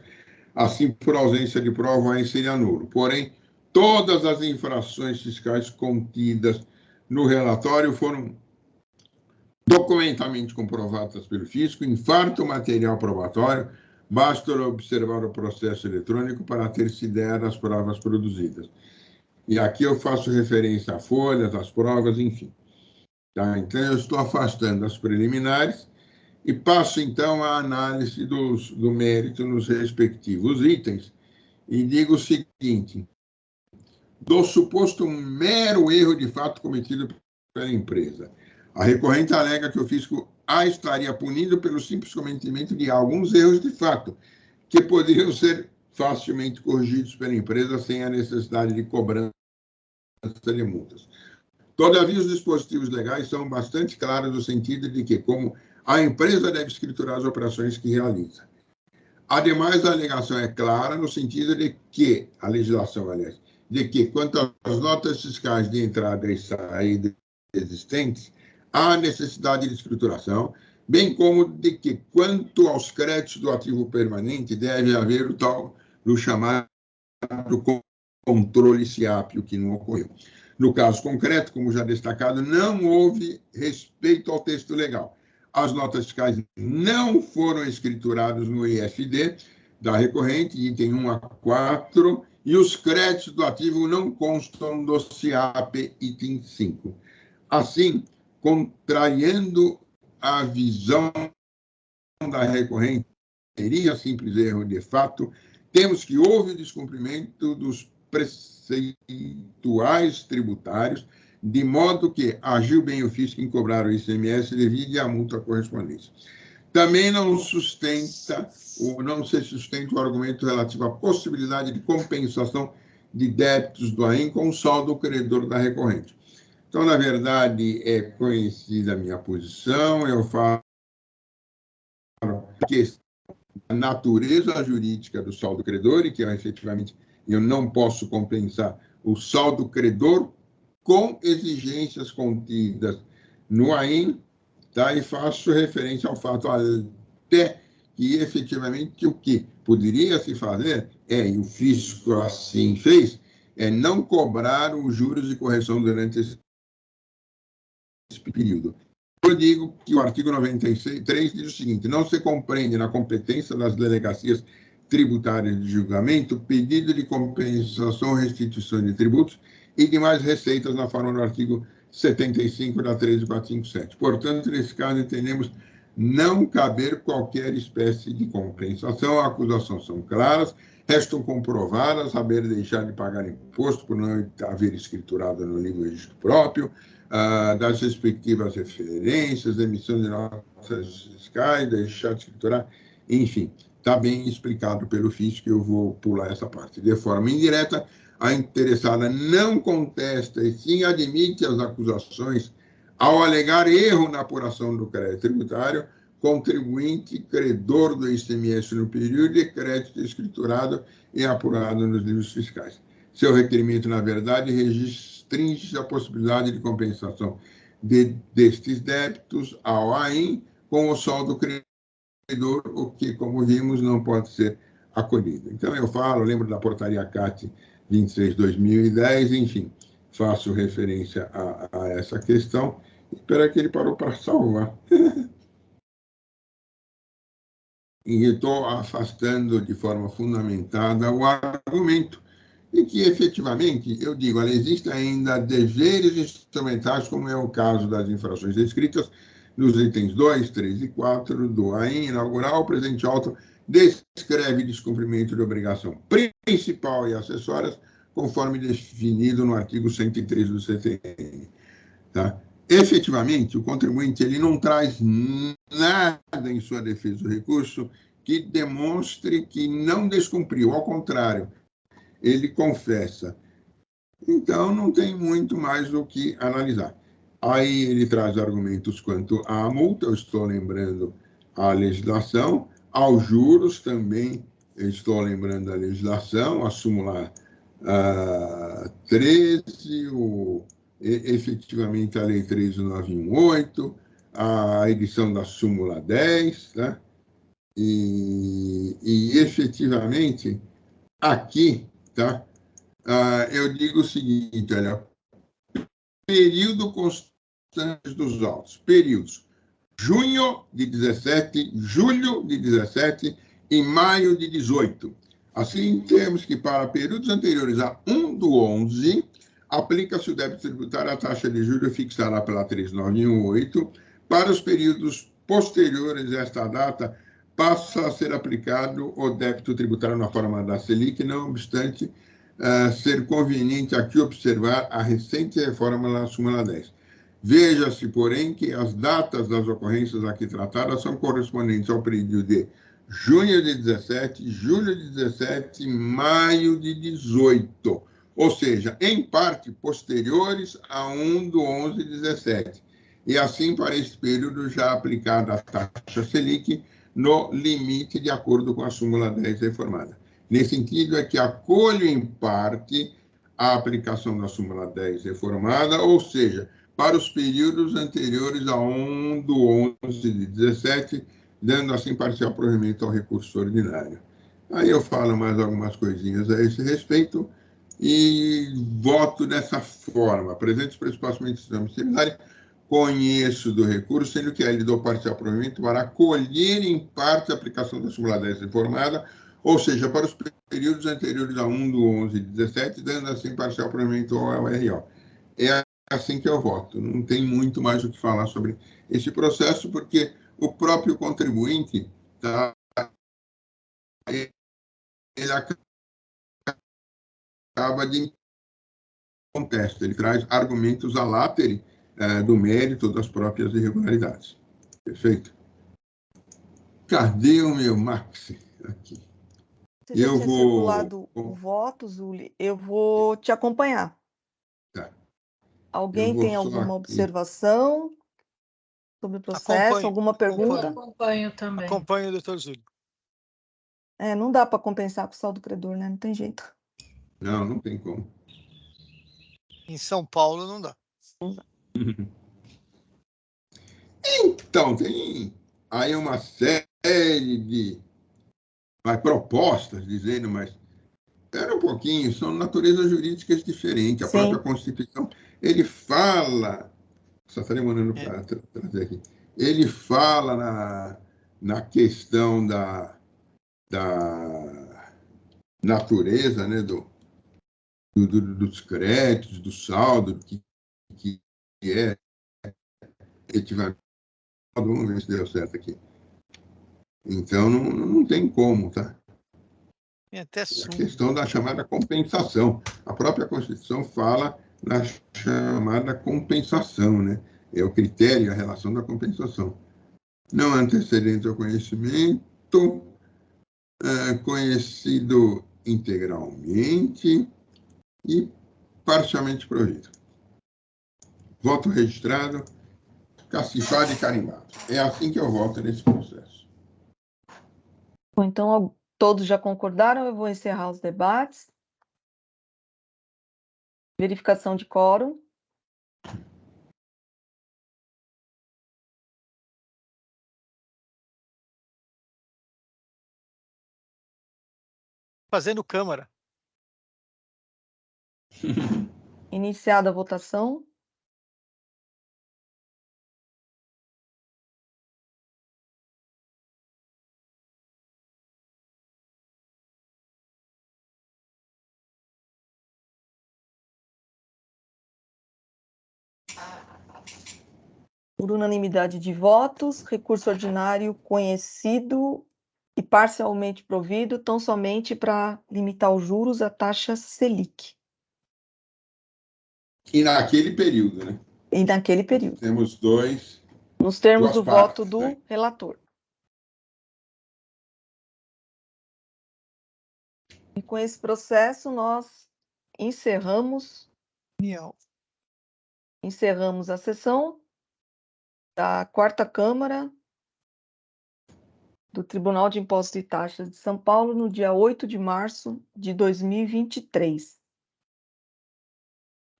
assim, por ausência de prova, o AIM seria nulo. Porém, todas as infrações fiscais contidas no relatório foram documentalmente comprovadas pelo fisco, em farto material probatório, basta observar o processo eletrônico para ter-se ideia das provas produzidas. E aqui eu faço referência a folhas, às provas, enfim. Tá? Então, eu estou afastando as preliminares e passo, então, a análise do mérito nos respectivos itens e digo o seguinte: do suposto mero erro de fato cometido pela empresa, a recorrente alega que o fisco a estaria punido pelo simples cometimento de alguns erros de fato, que poderiam ser facilmente corrigidos pela empresa sem a necessidade de cobrança de multas. Todavia, os dispositivos legais são bastante claros no sentido de que, como a empresa deve escriturar as operações que realiza. Ademais, a alegação é clara no sentido de que, a legislação, aliás, de que, quanto às notas fiscais de entrada e saída existentes, há necessidade de escrituração, bem como de que, quanto aos créditos do ativo permanente, deve haver o chamado controle SIAP, o que não ocorreu. No caso concreto, como já destacado, não houve respeito ao texto legal. As notas fiscais não foram escrituradas no IFD da recorrente, item 1 a 4, e os créditos do ativo não constam do SIAP, item 5. Assim, contrariando a visão da recorrente, seria simples erro de fato, temos que houve o descumprimento dos preceituais tributários, de modo que agiu bem o fisco em cobrar o ICMS devido à multa correspondente. Também não se sustenta o argumento relativo à possibilidade de compensação de débitos do AIM com o saldo credor da recorrente. Então, na verdade, é conhecida a minha posição, eu falo que a natureza jurídica do saldo credor e que, efetivamente, eu não posso compensar o saldo credor com exigências contidas no AIM, tá? E faço referência ao fato até que, efetivamente, o que poderia se fazer, e o fisco assim fez, é não cobrar os juros de correção durante esse período. Eu digo que o artigo 93 diz o seguinte: não se compreende na competência das delegacias tributárias de julgamento pedido de compensação ou restituição de tributos e demais receitas na forma do artigo 75 da 13457. Portanto, nesse caso, entendemos não caber qualquer espécie de compensação. A acusação são claras, restam comprovadas, saber deixar de pagar imposto por não haver escriturado no livro registro próprio, das respectivas referências, emissão de notas fiscais, deixar de escriturar, enfim, está bem explicado pelo fisco, eu vou pular essa parte. De forma indireta, a interessada não contesta e sim admite as acusações ao alegar erro na apuração do crédito tributário, contribuinte credor do ICMS no período de crédito escriturado e apurado nos livros fiscais. Seu requerimento, na verdade, restringe a possibilidade de compensação destes débitos ao AIM com o saldo credor, o que, como vimos, não pode ser acolhido. Então, eu lembro da portaria CAT 26/2010, enfim, faço referência a essa questão. Espera que ele parou para salvar. E estou afastando de forma fundamentada o argumento e que, efetivamente, eu digo, existem ainda deveres instrumentais, como é o caso das infrações descritas nos itens 2, 3 e 4 do AIM inaugural. O presente auto descreve descumprimento de obrigação principal e acessórias, conforme definido no artigo 103 do CTN. Tá? Efetivamente, o contribuinte ele não traz nada em sua defesa do recurso que demonstre que não descumpriu, ao contrário, ele confessa. Então, não tem muito mais o que analisar. Aí ele traz argumentos quanto à multa, eu estou lembrando a legislação, aos juros também, eu estou lembrando a legislação, a súmula 13, efetivamente a lei 13918, a edição da súmula 10, tá? E efetivamente, aqui, tá? Eu digo o seguinte, olha, período constante dos autos, períodos, junho de 17, julho de 17 e maio de 18. Assim, temos que, para períodos anteriores a 1/11, aplica-se o débito tributário à taxa de juros fixada pela 13918. Para os períodos posteriores a esta data, passa a ser aplicado o débito tributário na forma da Selic, não obstante ser conveniente aqui observar a recente reforma na súmula 10. Veja-se, porém, que as datas das ocorrências aqui tratadas são correspondentes ao período de junho de 17, julho de 17 e maio de 18, ou seja, em parte posteriores a 1/11/17. E assim, para esse período, já aplicada a taxa Selic no limite de acordo com a súmula 10 reformada. Nesse sentido, é que acolho em parte a aplicação da súmula 10 reformada, ou seja, para os períodos anteriores a 1 de 11 de 17, dando assim parcial provimento ao recurso ordinário. Aí eu falo mais algumas coisinhas a esse respeito e voto dessa forma. Presentes pressupostos similares, conheço do recurso, sendo que ele dou parcial provimento para acolher em parte a aplicação da súmula 10 informada, ou seja, para os períodos anteriores a 1 de 11 de 17, dando assim parcial provimento ao RO. É assim que eu voto. Não tem muito mais o que falar sobre esse processo, porque o próprio contribuinte, tá, ele acaba de contesta, ele traz argumentos a látere do mérito das próprias irregularidades. Perfeito? Cadê o meu Max? Aqui. Você já tinha circulado o voto, Zuli, eu vou te acompanhar. Tá. Alguém tem alguma observação sobre o processo? Alguma pergunta? Eu acompanho também. Acompanho o doutor Zúlio. Não dá para compensar com o saldo credor, né? Não tem jeito. Não, não tem como. Em São Paulo não dá. Então, tem aí uma série de propostas dizendo, mas espera um pouquinho, são naturezas jurídicas diferentes. A própria Constituição, ele fala, só estarei mandando para trazer aqui, ele fala na questão da natureza, né, dos créditos, do saldo, que é efetivamente. Vamos ver se deu certo aqui. Então, não tem como, tá? Até A questão da chamada compensação. A própria Constituição fala na chamada compensação, né? É o critério, a relação da compensação. Não antecedente ao conhecimento, conhecido integralmente e parcialmente provido. Voto registrado, cacifado e carimbado. É assim que eu voto nesse processo. Bom, então, todos já concordaram, eu vou encerrar os debates. Verificação de quórum. Fazendo Câmara. Iniciada a votação. Por unanimidade de votos, recurso ordinário conhecido e parcialmente provido, tão somente para limitar os juros à taxa Selic. E naquele período, né? E naquele período. Temos dois. Nos termos do partes, voto do né? relator. E com esse processo, nós encerramos a sessão da 4ª Câmara do Tribunal de Impostos e Taxas de São Paulo no dia 8 de março de 2023.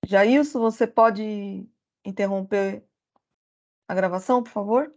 Jailson, você pode interromper a gravação, por favor?